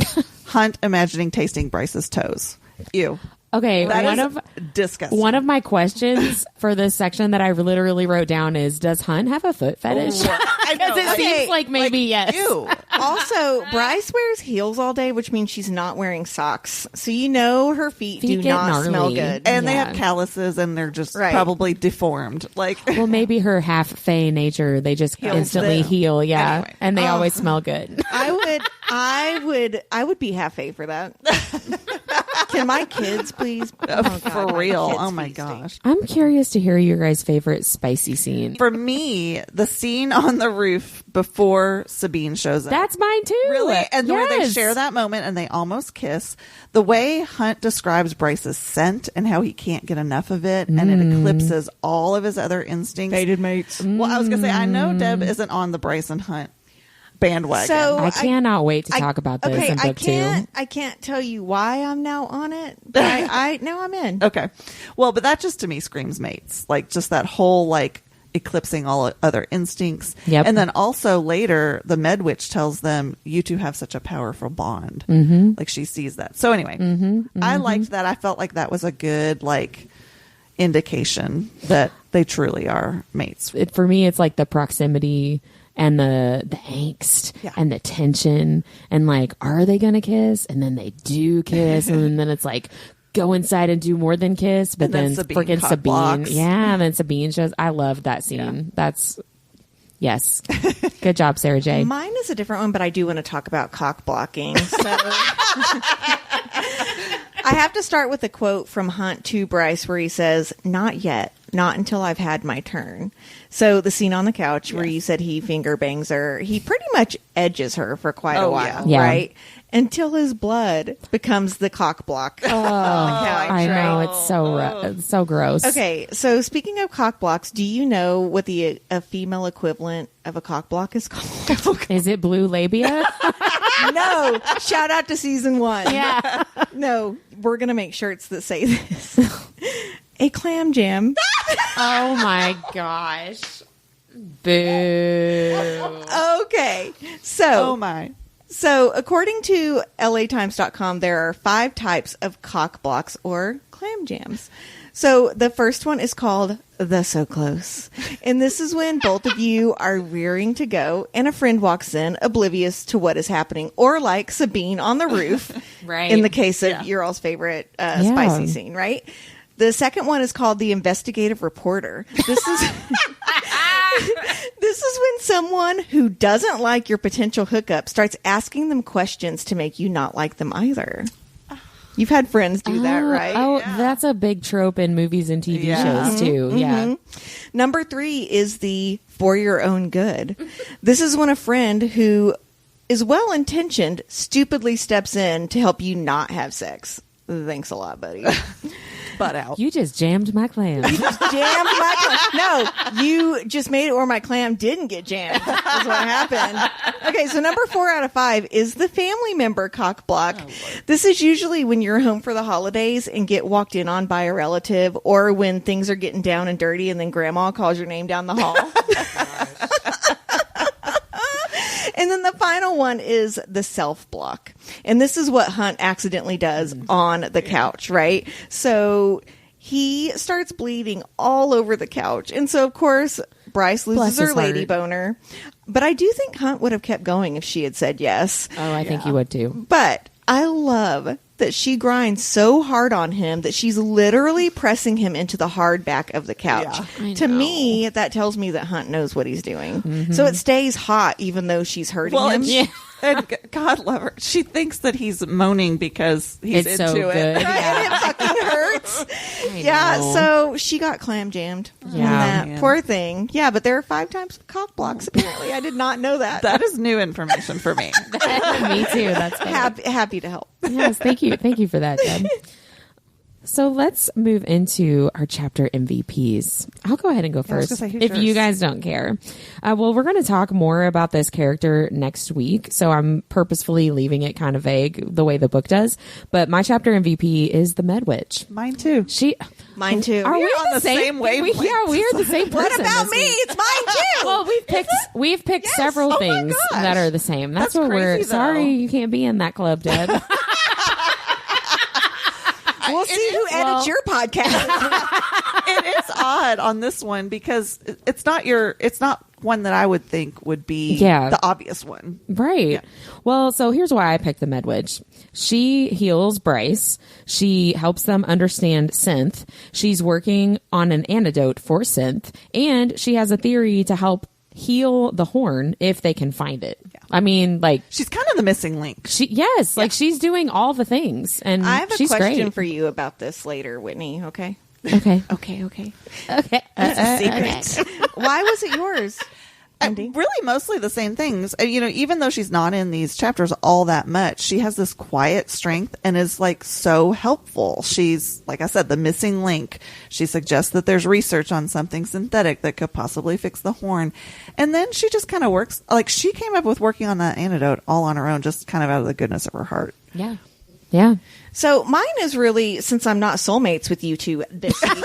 Hunt imagining tasting Bryce's toes. Ew. Okay, That is disgusting. one of my questions for this section that I literally wrote down is, does Hunt have a foot fetish? I know. Because it seems like maybe yes. Ew. Also, Bryce wears heels all day, which means she's not wearing socks. So you know her feet do get not gnarly. smell good. And they Yeah. have calluses, and they're just Right. probably deformed. Like, Well, maybe her half fey nature, they just Heals instantly them. heal, yeah, Anyway. and they always smell good. I would be half-a for that. Can my kids please? Oh, God, for my real. kids' Oh my feet stink. gosh. I'm curious to hear your guys' favorite spicy scene. For me, the scene on the roof before Sabine shows up. That's mine too. Really? And where they Yes. share that moment and they almost kiss. The way Hunt describes Bryce's scent and how he can't get enough of it and it eclipses all of his other instincts. Fated mates. Well, I was going to say, I know Deb isn't on the Bryce and Hunt bandwagon. So I cannot wait to talk about this in book 2. I can't tell you why I'm now on it, but I now I'm in. Okay. Well, but that just to me screams mates. Like just that whole like eclipsing all other instincts. Yep. And then also later the Med Witch tells them you two have such a powerful bond. Mm-hmm. Like she sees that. So anyway, I liked that. I felt like that was a good like indication that they truly are mates. For me, it's like the proximity and the angst Yeah. and the tension and like, are they gonna kiss? And then they do kiss, and then it's like, go inside and do more than kiss. But And then then Sabine freaking cock Sabine, blocks. yeah, and then Sabine shows. I love that scene. Yeah. That's yes, good job, Sarah J. Mine is a different one, but I do want to talk about cock blocking. So I have to start with a quote from Hunt to Bryce where he says, "Not yet, not until I've had my turn." So the scene on the couch where you said he finger bangs her, he pretty much edges her for quite a Oh, while, yeah. right? Until his blood becomes the cock block on the couch. I know, right? it's so gross. Okay, so speaking of cock blocks, do you know what a female equivalent of a cock block is called? Is it blue labia? No. Shout out to season 1. Yeah. No, we're going to make shirts that say this. A clam jam. Oh my gosh. Boo. Okay. So, Oh my. so according to LAtimes.com, there are 5 types of cock blocks or clam jams. So the first one is called the so close. And this is when both of you are rearing to go and a friend walks in oblivious to what is happening, or like Sabine on the roof. Right. In the case of your all's favorite spicy scene, right? The second one is called the investigative reporter. This is this is when someone who doesn't like your potential hookup starts asking them questions to make you not like them either. You've had friends do that, right? Oh, that's a big trope in movies and TV Yeah. shows too. Yeah. Number 3 is the for your own good. This is when a friend who is well intentioned stupidly steps in to help you not have sex. Thanks a lot, buddy. Butt out. You just jammed my clam. Jammed my clam. No, you just made it where my clam didn't get jammed. That's what happened. Okay, so number 4 out of 5 is the family member cock block. This is usually when you're home for the holidays and get walked in on by a relative, or when things are getting down and dirty and then grandma calls your name down the hall. And then the final one is the self block. And this is what Hunt accidentally does on the couch, right? So he starts bleeding all over the couch. And so, of course, Bryce loses Bless her his lady heart. boner. But I do think Hunt would have kept going if she had said yes. Oh, I think you would too. But I love that she grinds so hard on him that she's literally pressing him into the hard back of the couch. I To know. me, that tells me that Hunt knows what he's doing. So it stays hot even though she's hurting Well, him. and God love her. She thinks that he's moaning because he's It's into so it. good. Right? Yeah. And it fucking hurts. I Yeah, know. so she got clam jammed. in Yeah. that. Man. Poor thing. Yeah, but there are 5 types of cock blocks apparently. I did not know that. That is new information for me. Me too. That's funny. Happy to help. Yes, thank you. Thank you for that, Deb. So let's move into our chapter MVPs. I'll go ahead and go I was first gonna say, who's if you yours? guys don't care. Well, we're going to talk more about this character next week, so I'm purposefully leaving it kind of vague the way the book does. But my chapter MVP is the Med Witch. Mine too. Mine too. Are we on the same wavelength. Yeah, we're the same person. What about this me? week. It's mine too. Well, we've picked Yes. several Oh my things gosh. that are the same. That's That's what we're. crazy, though. Sorry, you can't be in that club, Deb. We'll see who edits your podcast. It is odd on this one because it's not one that I would think would be the obvious one. Right. Yeah. Well, so here's why I picked the Medwitch. She heals Bryce. She helps them understand synth. She's working on an antidote for synth. And she has a theory to help heal the horn if they can find it. Yeah. I mean, like... She's kind of the missing link. Like she's doing all the things. And I have a she's question great. for you about this later, Whitney, okay? Okay. Okay. That's a secret. Why was it yours? Really mostly the same things. Even though she's not in these chapters all that much, she has this quiet strength and is like so helpful. She's, like I said, the missing link. She suggests that there's research on something synthetic that could possibly fix the horn. And then she just kind of works, like she came up with working on that antidote all on her own, just kind of out of the goodness of her heart. Yeah. Yeah. So mine is really, since I'm not soulmates with you two this week,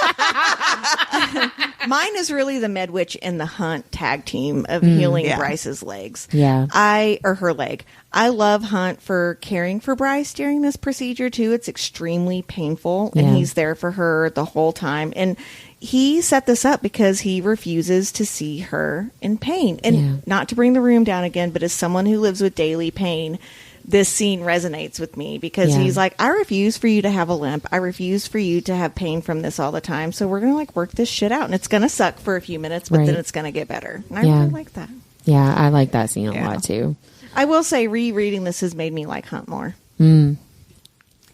mine is really the Medwitch and the Hunt tag team of healing Bryce's legs. Yeah. Or her leg. I love Hunt for caring for Bryce during this procedure too. It's extremely painful and he's there for her the whole time. And he set this up because he refuses to see her in pain. And not to bring the room down again, but as someone who lives with daily pain, this scene resonates with me because he's like, I refuse for you to have a limp. I refuse for you to have pain from this all the time. So we're going to like work this shit out and it's going to suck for a few minutes, but then it's going to get better. And I really like that. Yeah. I like that scene a lot too. I will say rereading this has made me like Hunt more. Mm.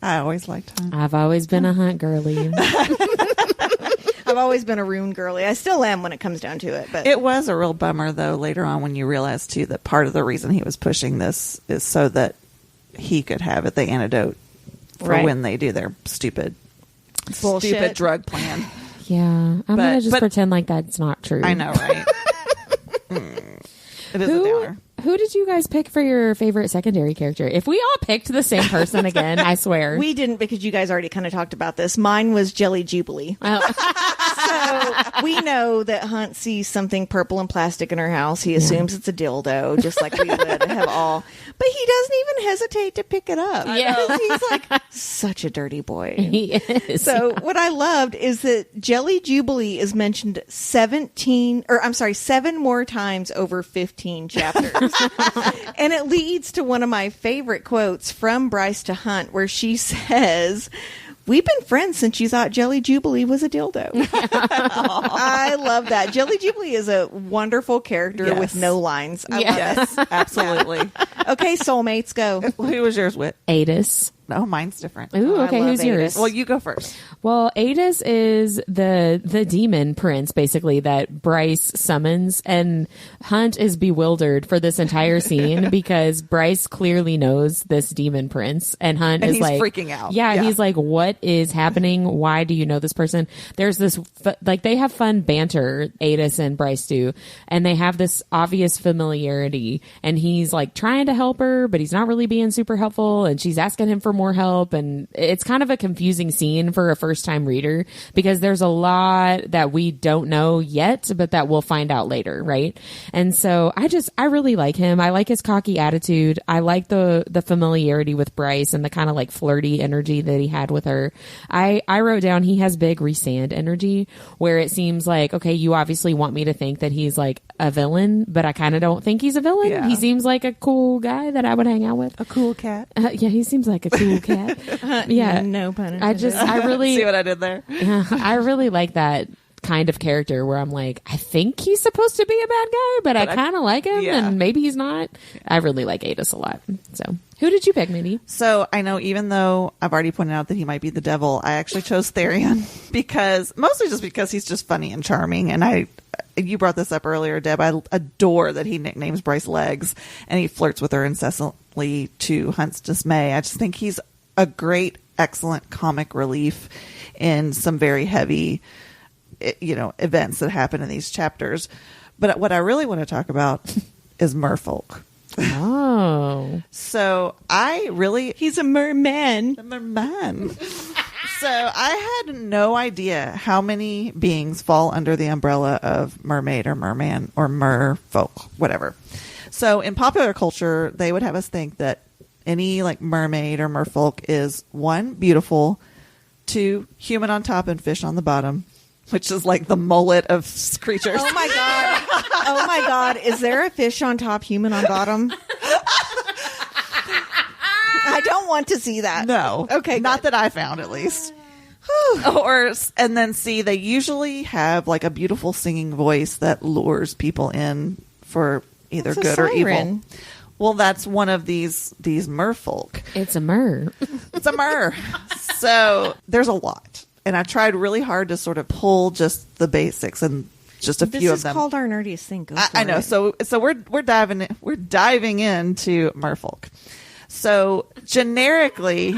I always liked Hunt. I've always been a Hunt girly. I've always been a Rune girly. I still am when it comes down to it. But it was a real bummer, though, later on when you realize, too, that part of the reason he was pushing this is so that he could have the antidote for when they do their stupid drug plan. Yeah. I'm going to just pretend like that's not true. I know, right? It is a downer. Who did you guys pick for your favorite secondary character? If we all picked the same person again, I swear. We didn't because you guys already kind of talked about this. Mine was Jelly Jubilee. Oh. So we know that Hunt sees something purple and plastic in her house. He assumes it's a dildo, just like we would have all. But he doesn't even hesitate to pick it up. Yeah. He's like such a dirty boy. He is. So what I loved is that Jelly Jubilee is mentioned 7 more times over 15 chapters. And it leads to one of my favorite quotes from Bryce to Hunt where she says, "We've been friends since you thought Jelly Jubilee was a dildo." I love that. Jelly Jubilee is a wonderful character with no lines. I love it. Absolutely. Okay, soulmates, go. Who was yours, Whit? Adis. No, mine's different. Ooh, okay. Who's Adis. yours? Well, you go first. Well, Adis is the demon prince, basically, that Bryce summons, and Hunt is bewildered for this entire scene because Bryce clearly knows this demon prince, and Hunt is he's like freaking out. Yeah, he's like, "What is happening? Why do you know this person?" There's this they have fun banter, Adis and Bryce do, and they have this obvious familiarity, and he's like trying to help her, but he's not really being super helpful, and she's asking him for more help, and it's kind of a confusing scene for a first-time reader because there's a lot that we don't know yet, but that we'll find out later, right? And so I really like him. I like his cocky attitude. I like the familiarity with Bryce and the kind of like flirty energy that he had with her. I wrote down he has big Rhysand energy where it seems like, okay, you obviously want me to think that he's like a villain, but I kind of don't think he's a villain. Yeah. He seems like a cool guy that I would hang out with. A cool cat. Yeah, he seems like a cool cat. Yeah, no pun intended. I really see what I did there. I really like that kind of character where I'm like, I think he's supposed to be a bad guy, but I kind of like him, and maybe he's not. I really like Adis a lot. So, who did you pick, Mindy? So I know, even though I've already pointed out that he might be the devil, I actually chose Therion mostly because he's just funny and charming, and you brought this up earlier, Deb. I adore that he nicknames Bryce Legs, and he flirts with her incessantly to Hunt's dismay. I just think he's a great, excellent comic relief in some very heavy, events that happen in these chapters. But what I really want to talk about is merfolk. Oh. So he's a merman. A merman. So I had no idea how many beings fall under the umbrella of mermaid or merman or merfolk, whatever. So in popular culture, they would have us think that any like mermaid or merfolk is one, beautiful, 2, human on top and fish on the bottom, which is like the mullet of creatures. Oh my God. Oh my God. Is there a fish on top, human on bottom? I don't want to see that. No. Okay. Not that I found, at least. And then C, they usually have like a beautiful singing voice that lures people in for either It's a good or evil. siren. Well, that's one of these merfolk. It's a mer. It's a mer. So there's a lot. And I tried really hard to sort of pull just the basics and just a few of them. This is called Our Nerdiest Thing. Go I know. for it. So we're diving into merfolk. So generically,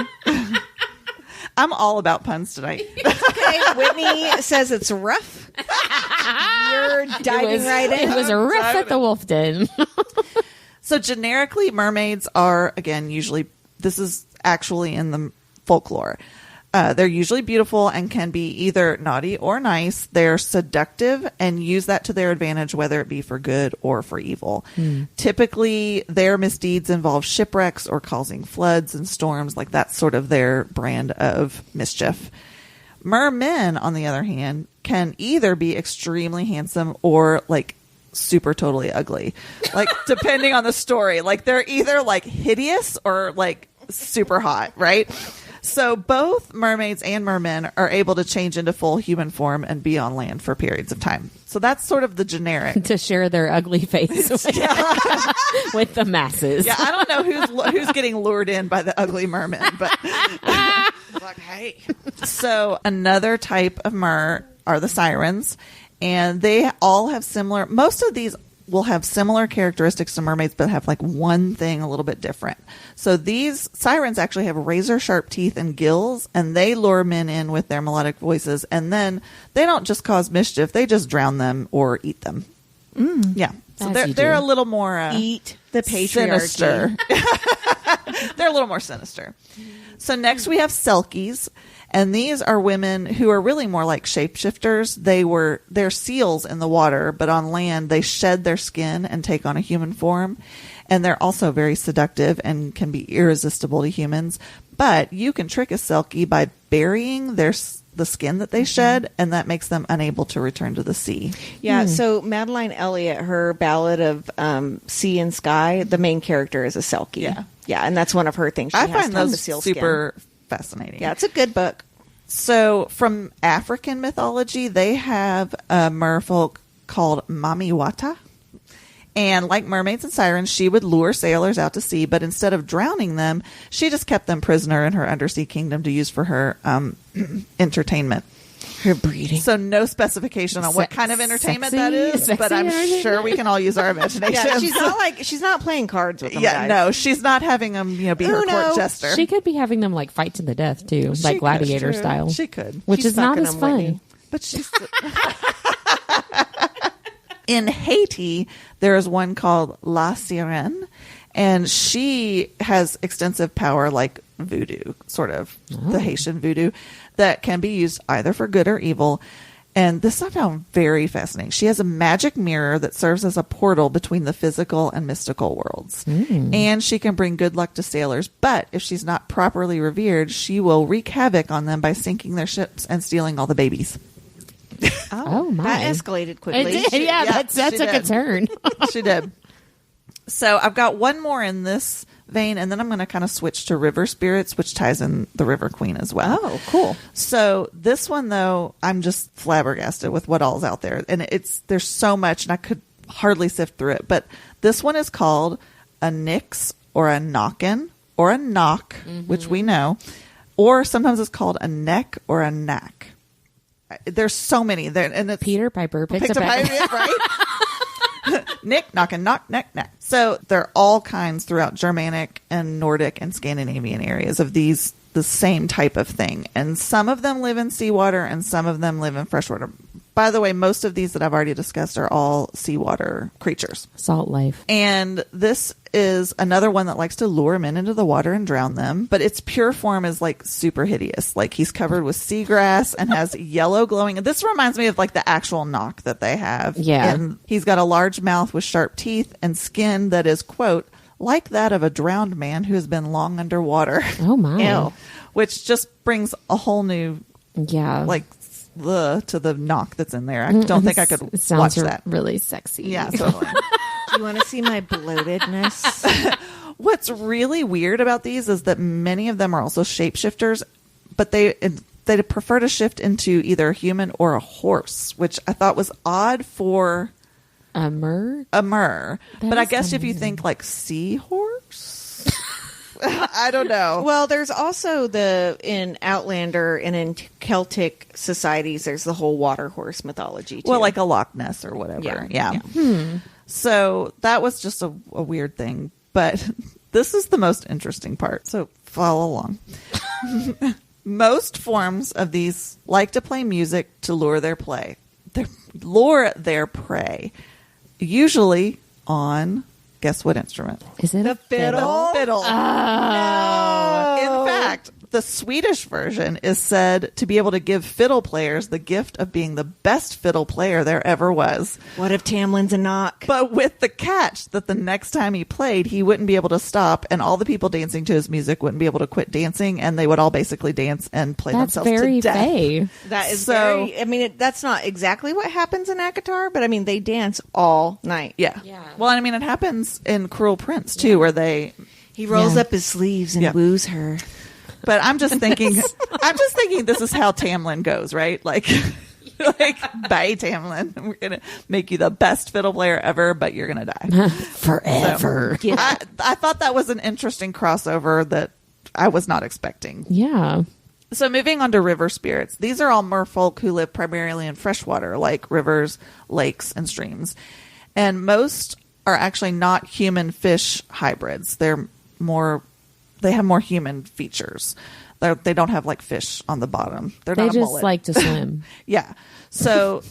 I'm all about puns tonight. Okay, Whitney says it's rough. You're diving right in. It was a riff at the wolf den. So generically, mermaids are, again, usually, this is actually in the folklore. They're usually beautiful and can be either naughty or nice. They're seductive and use that to their advantage, whether it be for good or for evil. Typically, their misdeeds involve shipwrecks or causing floods and storms. Like that's sort of their brand of mischief. Mermen, on the other hand, can either be extremely handsome or like super totally ugly. Like depending on the story. Like they're either like hideous or like super hot, right? So both mermaids and mermen are able to change into full human form and be on land for periods of time. So that's sort of the generic. To share their ugly face with the masses. Yeah, I don't know who's getting lured in by the ugly merman, but like, hey. So another type of mer are the sirens, and they all have similar. Most of these will have similar characteristics to mermaids, but have like one thing a little bit different. So these sirens actually have razor sharp teeth and gills, and they lure men in with their melodic voices. And then they don't just cause mischief; they just drown them or eat them. Yeah, so they're a little more eat the patriarchy. sinister. They're a little more sinister. So next we have selkies. And these are women who are really more like shapeshifters. They're seals in the water, but on land they shed their skin and take on a human form. And they're also very seductive and can be irresistible to humans. But you can trick a selkie by burying the skin that they shed, and that makes them unable to return to the sea. Yeah, so Madeline Elliott, her ballad of Sea and Sky, the main character is a selkie. Yeah, and that's one of her things. She I has find to have those the seal super skin. fascinating. Yeah, it's a good book. So from African mythology, they have a merfolk called Mamiwata. And like mermaids and sirens, she would lure sailors out to sea, but instead of drowning them, she just kept them prisoner in her undersea kingdom to use for her entertainment. Her breeding. So no specification on what kind of entertainment that is, but I'm sure we can all use our imagination. Yeah, she's not playing cards with them. Yeah, guys. no, she's not having them, be her court jester. She could be having them like fight to the death too, like gladiator style. She could, which is not as fun. Whitney. But she's. In Haiti, there is one called La Sirène, and she has extensive power like voodoo, sort of the Haitian voodoo, that can be used either for good or evil. And this I found very fascinating. She has a magic mirror that serves as a portal between the physical and mystical worlds. And she can bring good luck to sailors. But if she's not properly revered, she will wreak havoc on them by sinking their ships and stealing all the babies. Oh my! That escalated quickly. It did. Yeah, that took a turn. She did. So I've got one more in this vein, and then I'm going to kind of switch to river spirits, which ties in the River Queen as well. Oh, cool. So this one, though, I'm just flabbergasted with what all's out there. And there's so much, and I could hardly sift through it. But this one is called a nix or a knockin' or a knock, which we know. Or sometimes it's called a neck or a knack. There's so many there, and it's Peter Piper picked a peck, right? Nick, knockin', knock, neck, neck. So there are all kinds throughout Germanic and Nordic and Scandinavian areas of the same type of thing. And some of them live in seawater and some of them live in freshwater. By the way, most of these that I've already discussed are all seawater creatures. Salt life. And this is another one that likes to lure men into the water and drown them. But its pure form is like super hideous. Like he's covered with seagrass and has yellow glowing. And this reminds me of like the actual knock that they have. Yeah. And he's got a large mouth with sharp teeth and skin that is, quote, like that of a drowned man who has been long underwater. Oh my! Ew. which just brings a whole new like to the knock that's in there. I don't think I could It sounds watch that. really sexy. Yeah, totally. Do you want to see my bloatedness? What's really weird about these is that many of them are also shapeshifters, but they prefer to shift into either a human or a horse, which I thought was odd for A mer? But I guess if you think like seahorse, I don't know. Well, there's also in Outlander and in Celtic societies, there's the whole water horse mythology too. Well, like a Loch Ness or whatever. Yeah. So that was just a weird thing. But this is the most interesting part. So follow along. Most forms of these like to play music to lure their prey. Usually on, guess what instrument? Is it the fiddle? Fiddle. No. In fact, the Swedish version is said to be able to give fiddle players the gift of being the best fiddle player there ever was. What if Tamlin's a knock? But with the catch that the next time he played, he wouldn't be able to stop, and all the people dancing to his music wouldn't be able to quit dancing, and they would all basically dance and play That's themselves very to death. fey. That is So- very. I mean, that's not exactly what happens in Akatar, but I mean, they dance all night. Yeah. Yeah. Well, I mean, it happens in Cruel Prince, too, where they... He rolls Yeah. up his sleeves and Yeah. woos her. But I'm just thinking this is how Tamlin goes, right? Like, bye, Tamlin. We're going to make you the best fiddle player ever, but you're going to die. Forever. So, I thought that was an interesting crossover that I was not expecting. Yeah. So moving on to river spirits. These are all merfolk who live primarily in freshwater, like rivers, lakes, and streams. And most are actually not human fish hybrids. They have more human features. They don't have like fish on the bottom. They're They not a just mullet. like to swim. Yeah. So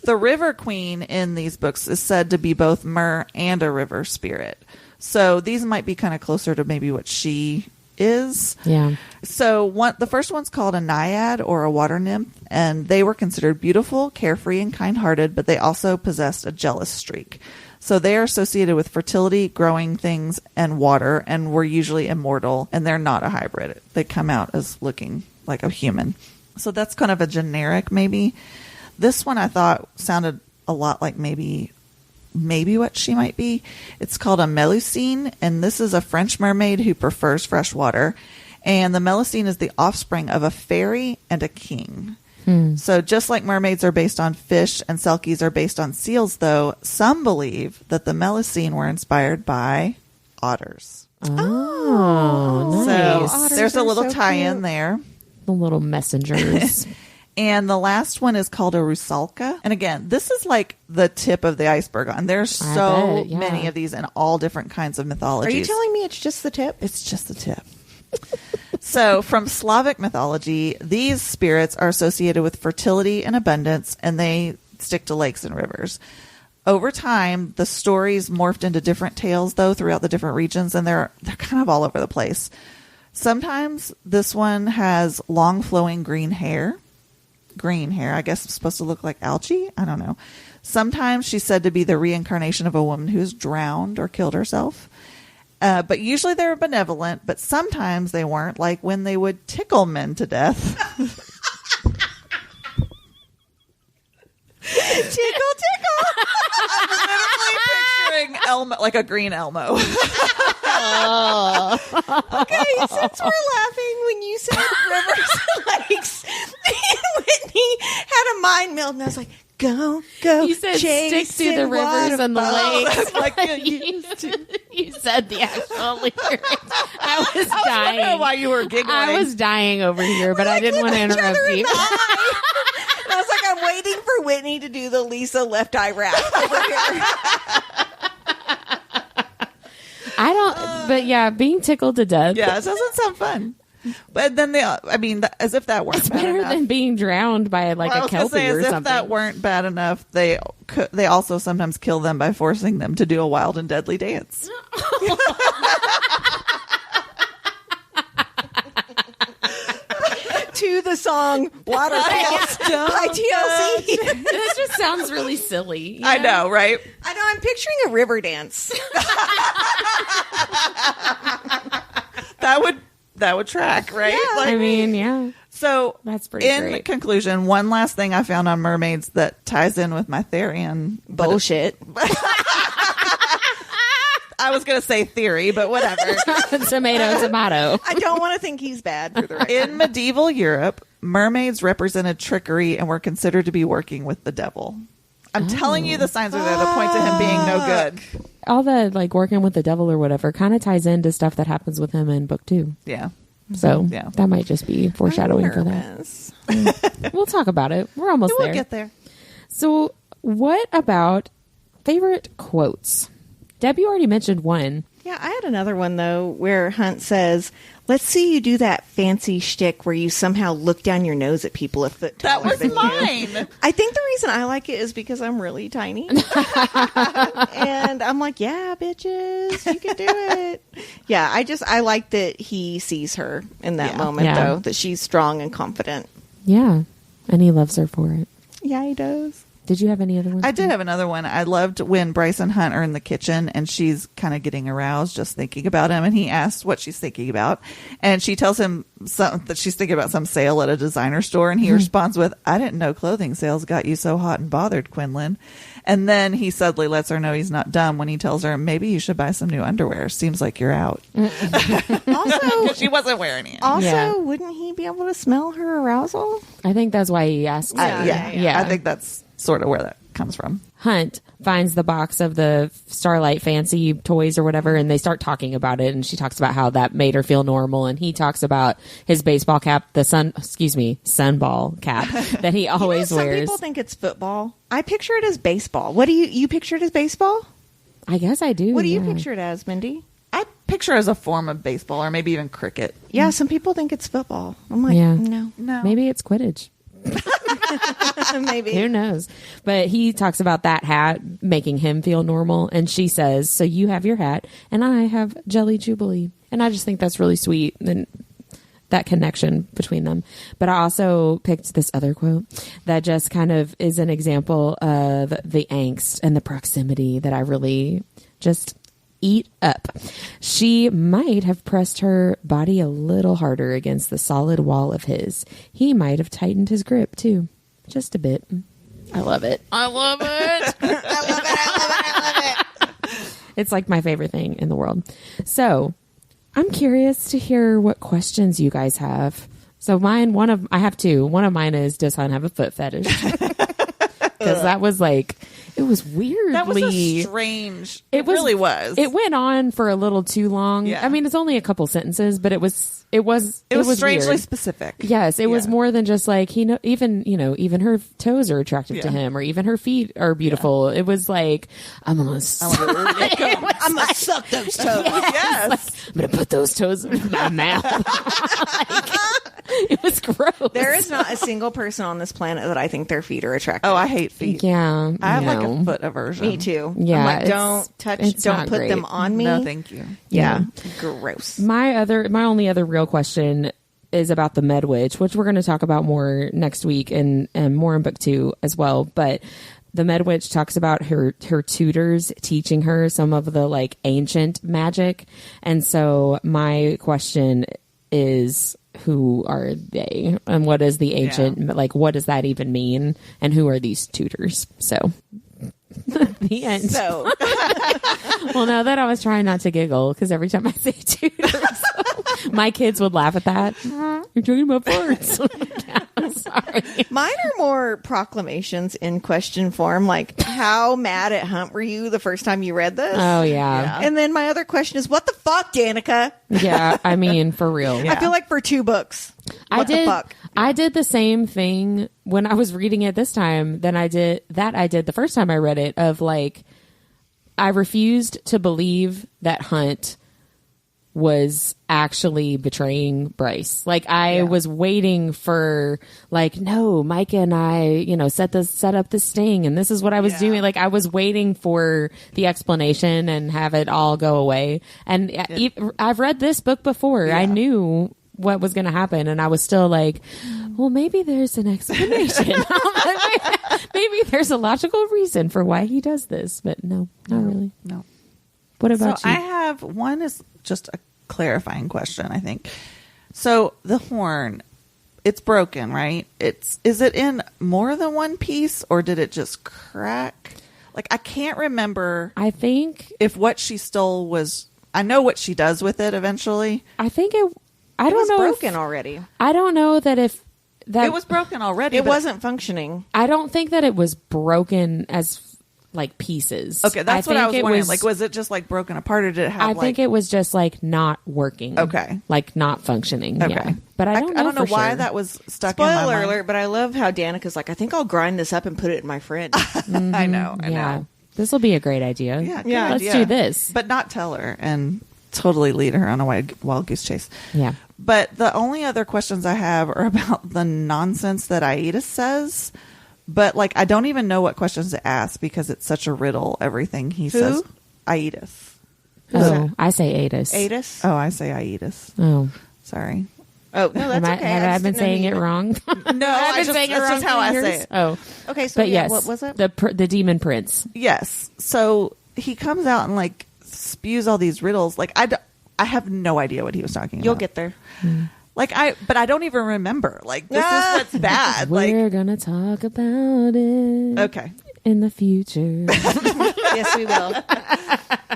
the river queen in these books is said to be both mer and a river spirit. So these might be kind of closer to maybe what she is. Yeah. So the first one's called a naiad or a water nymph, and they were considered beautiful, carefree, and kind-hearted, but they also possessed a jealous streak. So they are associated with fertility, growing things, and water, and were usually immortal, and they're not a hybrid. They come out as looking like a human. So that's kind of a generic, maybe. This one I thought sounded a lot like maybe what she might be. It's called a Melusine, and this is a French mermaid who prefers fresh water. And the Melusine is the offspring of a fairy and a king. So just like mermaids are based on fish and selkies are based on seals, though, some believe that the Melusine were inspired by otters. Oh, nice. So Otters there's a are little so tie-in cute. there. The little messengers. And the last one is called a rusalka. And again, this is like the tip of the iceberg. And there's I so bet, yeah. many of these in all different kinds of Are mythologies. you telling me it's just the tip? It's just the tip. So from Slavic mythology, these spirits are associated with fertility and abundance, and they stick to lakes and rivers. Over time, the stories morphed into different tales, though, throughout the different regions, and they're kind of all over the place. Sometimes this one has long flowing green hair. Green hair, I guess it's supposed to look like algae. I don't know. Sometimes she's said to be the reincarnation of a woman who's drowned or killed herself. But usually they're benevolent, but sometimes they weren't, like when they would tickle men to death. Tickle, tickle. I'm literally picturing Elmo, like a green Elmo. Okay, since we're laughing when you said rivers and lakes, me and Whitney had a mind meld, and I was like, go, You said stick to the rivers and the lakes. Like, You said the actual lyrics. I was I don't dying. know why you were giggling. I was dying over here, but I didn't want to interrupt you. And I was like, I'm waiting for Whitney to do the Lisa left eye rap over here. I don't, but yeah, being tickled to death. Yeah, it doesn't sound fun. But then as if that weren't It's bad better enough. than being drowned by like I a was gonna kelpie say, or as if something. that weren't bad enough, they also sometimes kill them by forcing them to do a wild and deadly dance. To the song Waterfalls by TLC. This just sounds really silly. you I know, right? I know, I'm picturing a river dance. that would track, right? Yeah. I mean, yeah. So That's pretty in great. conclusion, one last thing I found on mermaids that ties in with my Therian Bullshit. I was going to say theory, but whatever. Tomato. I don't want to think he's bad for the record. In medieval Europe, mermaids represented trickery and were considered to be working with the devil. I'm telling you, the signs are there to point to him being no good. All the like working with the devil or whatever kind of ties into stuff that happens with him in book 2. Yeah. So Yeah. that might just be foreshadowing I'm for that. nervous. We'll talk about it. We're almost We'll there. get there. So what about favorite quotes? Deb, you already mentioned one. Yeah, I had another one, though, where Hunt says, let's see you do that fancy shtick where you somehow look down your nose at people a foot That taller was than you. mine. I think the reason I like it is because I'm really tiny. And I'm like, yeah, bitches, you can do it. Yeah, I like that he sees her in that moment, Yeah. though, that she's strong and confident. Yeah. And he loves her for it. Yeah, he does. Did you have any other ones? I did have another one. I loved when Bryce and Hunt are in the kitchen and she's kind of getting aroused just thinking about him. And he asks what she's thinking about. And she tells him that she's thinking about some sale at a designer store. And he responds with, I didn't know clothing sales got you so hot and bothered, Quinlan. And then he suddenly lets her know he's not dumb when he tells her, maybe you should buy some new underwear. Seems like you're out. Also, She wasn't wearing it. also, wouldn't he be able to smell her arousal? I think that's why he asked. Yeah. I think that's sort of where that comes from. Hunt finds the box of the Starlight Fancy toys or whatever, and they start talking about it, and she talks about how that made her feel normal, and he talks about his baseball cap, sunball cap that he always Some wears. people think it's football. I picture it as baseball. What do you picture it as baseball? I guess I do. What do you yeah. picture it as, Mindy? I picture it as a form of baseball or maybe even cricket. Yeah, some people think it's football. I'm like, Yeah. no. Maybe it's Quidditch. Maybe. Who knows? But he talks about that hat making him feel normal, and she says, so you have your hat and I have Jelly Jubilee. And I just think that's really sweet, and that connection between them. But I also picked this other quote that just kind of is an example of the angst and the proximity that I really just eat up. She might have pressed her body a little harder against the solid wall of his. He might have tightened his grip too, just a bit. I love it. I love it. I love it. It's like my favorite thing in the world. So I'm curious to hear what questions you guys have. So I have two. One of mine is, does Hunt have a foot fetish? Because that was like, it was weirdly. That was a strange. It really was. It went on for a little too long. Yeah. I mean, it's only a couple sentences, but it was strangely weird. specific. Yes, it was Yeah. more than just like even her toes are attractive to him, or even her feet are beautiful. It was like, I'm gonna suck those toes. Yes. I'm gonna put those toes in my mouth. It was gross. There is not a single person on this planet that I think their feet are attractive. Oh, I hate feet. Yeah, I have like no. a foot aversion. Me too. Yeah, I'm like, it's- don't touch, it's don't not put great. them on me. No, thank you. Yeah. Gross. My only other real question is about the Med Witch, which we're going to talk about more next week and more in book 2 as well. But the Med Witch talks about her tutors teaching her some of the like ancient magic. And so my question is, who are they? And what is the ancient, like, what does that even mean? And who are these tutors? So the end. So Well, no, that I was trying not to giggle because every time I say tutors, my kids would laugh at that. You're talking about farts. Yeah, sorry. mine are more proclamations in question form. Like, how mad at Hunt were you the first time you read this? Oh, yeah. And then my other question is, what the fuck, Danica? Yeah, I mean, for real. I feel like for 2 books. What the fuck? I did the same thing when I was reading it this time than I did the first time I read it, of like, I refused to believe that Hunt was actually betraying Bryce. Like, I was waiting for, like, no, Micah and I, set up this sting, and this is what I was doing. Like, I was waiting for the explanation and have it all go away. And I've read this book before. I knew what was going to happen, and I was still like, well, maybe there's an explanation. Maybe there's a logical reason for why he does this, but no, not really. No. What about So you? I have one is just a clarifying question, I think. So the horn, it's broken, right? Is it in more than one piece, or did it just crack? Like, I can't remember. I think if what she stole was. I know what she does with it eventually. I think it. I don't know. Broken already. I don't know that if that it was broken already. It wasn't functioning. I don't think that it was broken as like pieces. Okay, that's what I was wondering. Like, was it just like broken apart, or did it have? I think it was just like not working. Okay, like not functioning. Okay, yeah. But I don't know. I don't know for why sure. that was stuck. in my Spoiler mind. alert! But I love how Danica's like, I think I'll grind this up and put it in my fridge. I know. This will be a great idea. Yeah, Yeah. good Let's idea. do this. But not tell her and totally lead her on a wild goose chase. Yeah. But the only other questions I have are about the nonsense that Aida says. But like, I don't even know what questions to ask because it's such a riddle. Everything he says. Aidis. Oh, I say Adis. Adis? Oh, I say Aidis. Oh. Sorry. Oh, no, that's okay. Have I been saying it wrong? No, I've been saying it that's wrong just how for I years. say it. Oh. Okay, so But yeah, yes, what was it? the demon prince. Yes. So he comes out and like spews all these riddles. Like, I have no idea what he was talking about. You'll get there. Like, but I don't even remember. Like, this is what's bad. We're Like, gonna talk about it. okay. In the future. Yes, we will.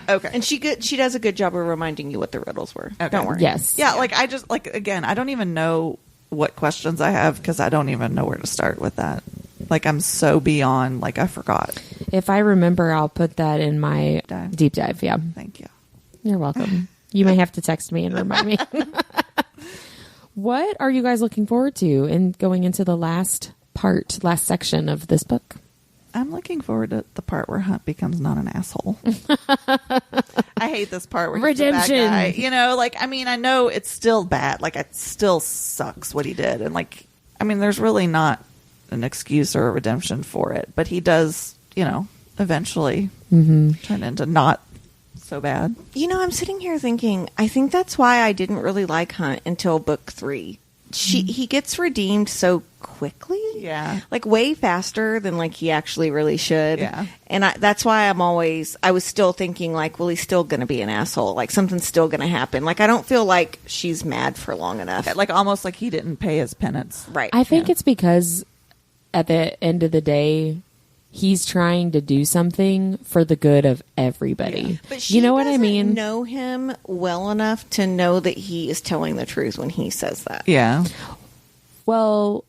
Okay. And she does a good job of reminding you what the riddles were. Okay. Don't worry. Yes. Yeah, like, I just, like, again, I don't even know what questions I have because I don't even know where to start with that. Like, I'm so beyond, like, I forgot. If I remember, I'll put that in my deep dive. Yeah. Thank you. You're welcome. You may have to text me and remind me. What are you guys looking forward to in going into the last section of this book? I'm looking forward to the part where Hunt becomes not an asshole. I hate this part where he's the bad Redemption. guy. You know, like, I mean, I know it's still bad. Like, it still sucks what he did. And, like, I mean, there's really not an excuse or a redemption for it. But he does, you know, eventually turn into not so bad. You know, I'm sitting here thinking, I think that's why I didn't really like Hunt until book 3. He gets redeemed so quickly. Yeah. Like way faster than like he actually really should. Yeah. And that's why I was still thinking like, well, he's still going to be an asshole. Like something's still going to happen. Like I don't feel like she's mad for long enough. Like, almost like he didn't pay his penance. Right. I think it's because at the end of the day, he's trying to do something for the good of everybody. Yeah. But she you know what I mean? Know him well enough to know that he is telling the truth when he says that. Yeah. Well,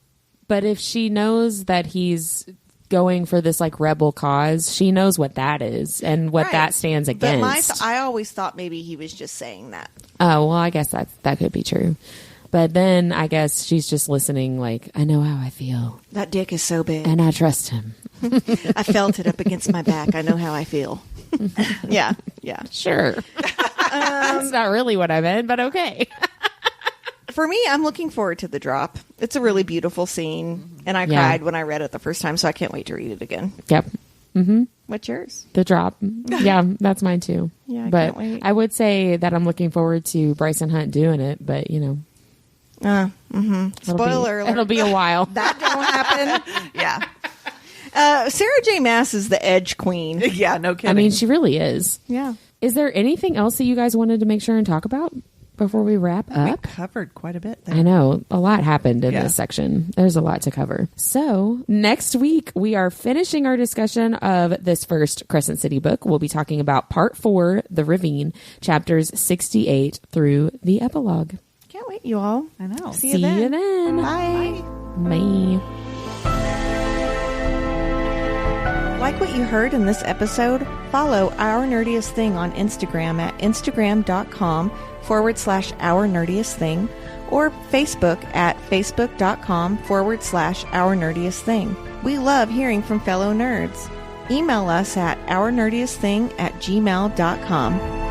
but if she knows that he's going for this like rebel cause, she knows what that is and what Right. that stands against. But I always thought maybe he was just saying that. Oh, well, I guess that could be true. But then I guess she's just listening like, I know how I feel. That dick is so big. And I trust him. I felt it up against my back. I know how I feel. Yeah. Sure. That's not really what I meant, but okay. For me, I'm looking forward to the drop. It's a really beautiful scene, and I Yeah. cried when I read it the first time, so I can't wait to read it again. Yep. What's yours? The drop. Yeah, that's mine too. Yeah, I but can't wait. I would say that I'm looking forward to Bryson Hunt doing it, but you know. Spoiler alert. It'll be a while. That don't happen. Yeah. Sarah J. Maas is the edge queen. Yeah, no kidding. I mean, she really is. Yeah. Is there anything else that you guys wanted to make sure and talk about before we wrap we up? covered quite a bit there. I know a lot happened in Yeah. this section. There's a lot to cover. So next week, we are finishing our discussion of this first Crescent City book. We'll be talking about part 4, The Ravine, chapters 68 through the epilogue. Can't wait, you all. I know. See See you you then. then. Bye. Bye. Like what you heard in this episode? Follow Our Nerdiest Thing on Instagram at instagram.com/Our Nerdiest Thing or Facebook at facebook.com/Our Nerdiest Thing. We love hearing from fellow nerds. Email us at ournerdiestthing@gmail.com.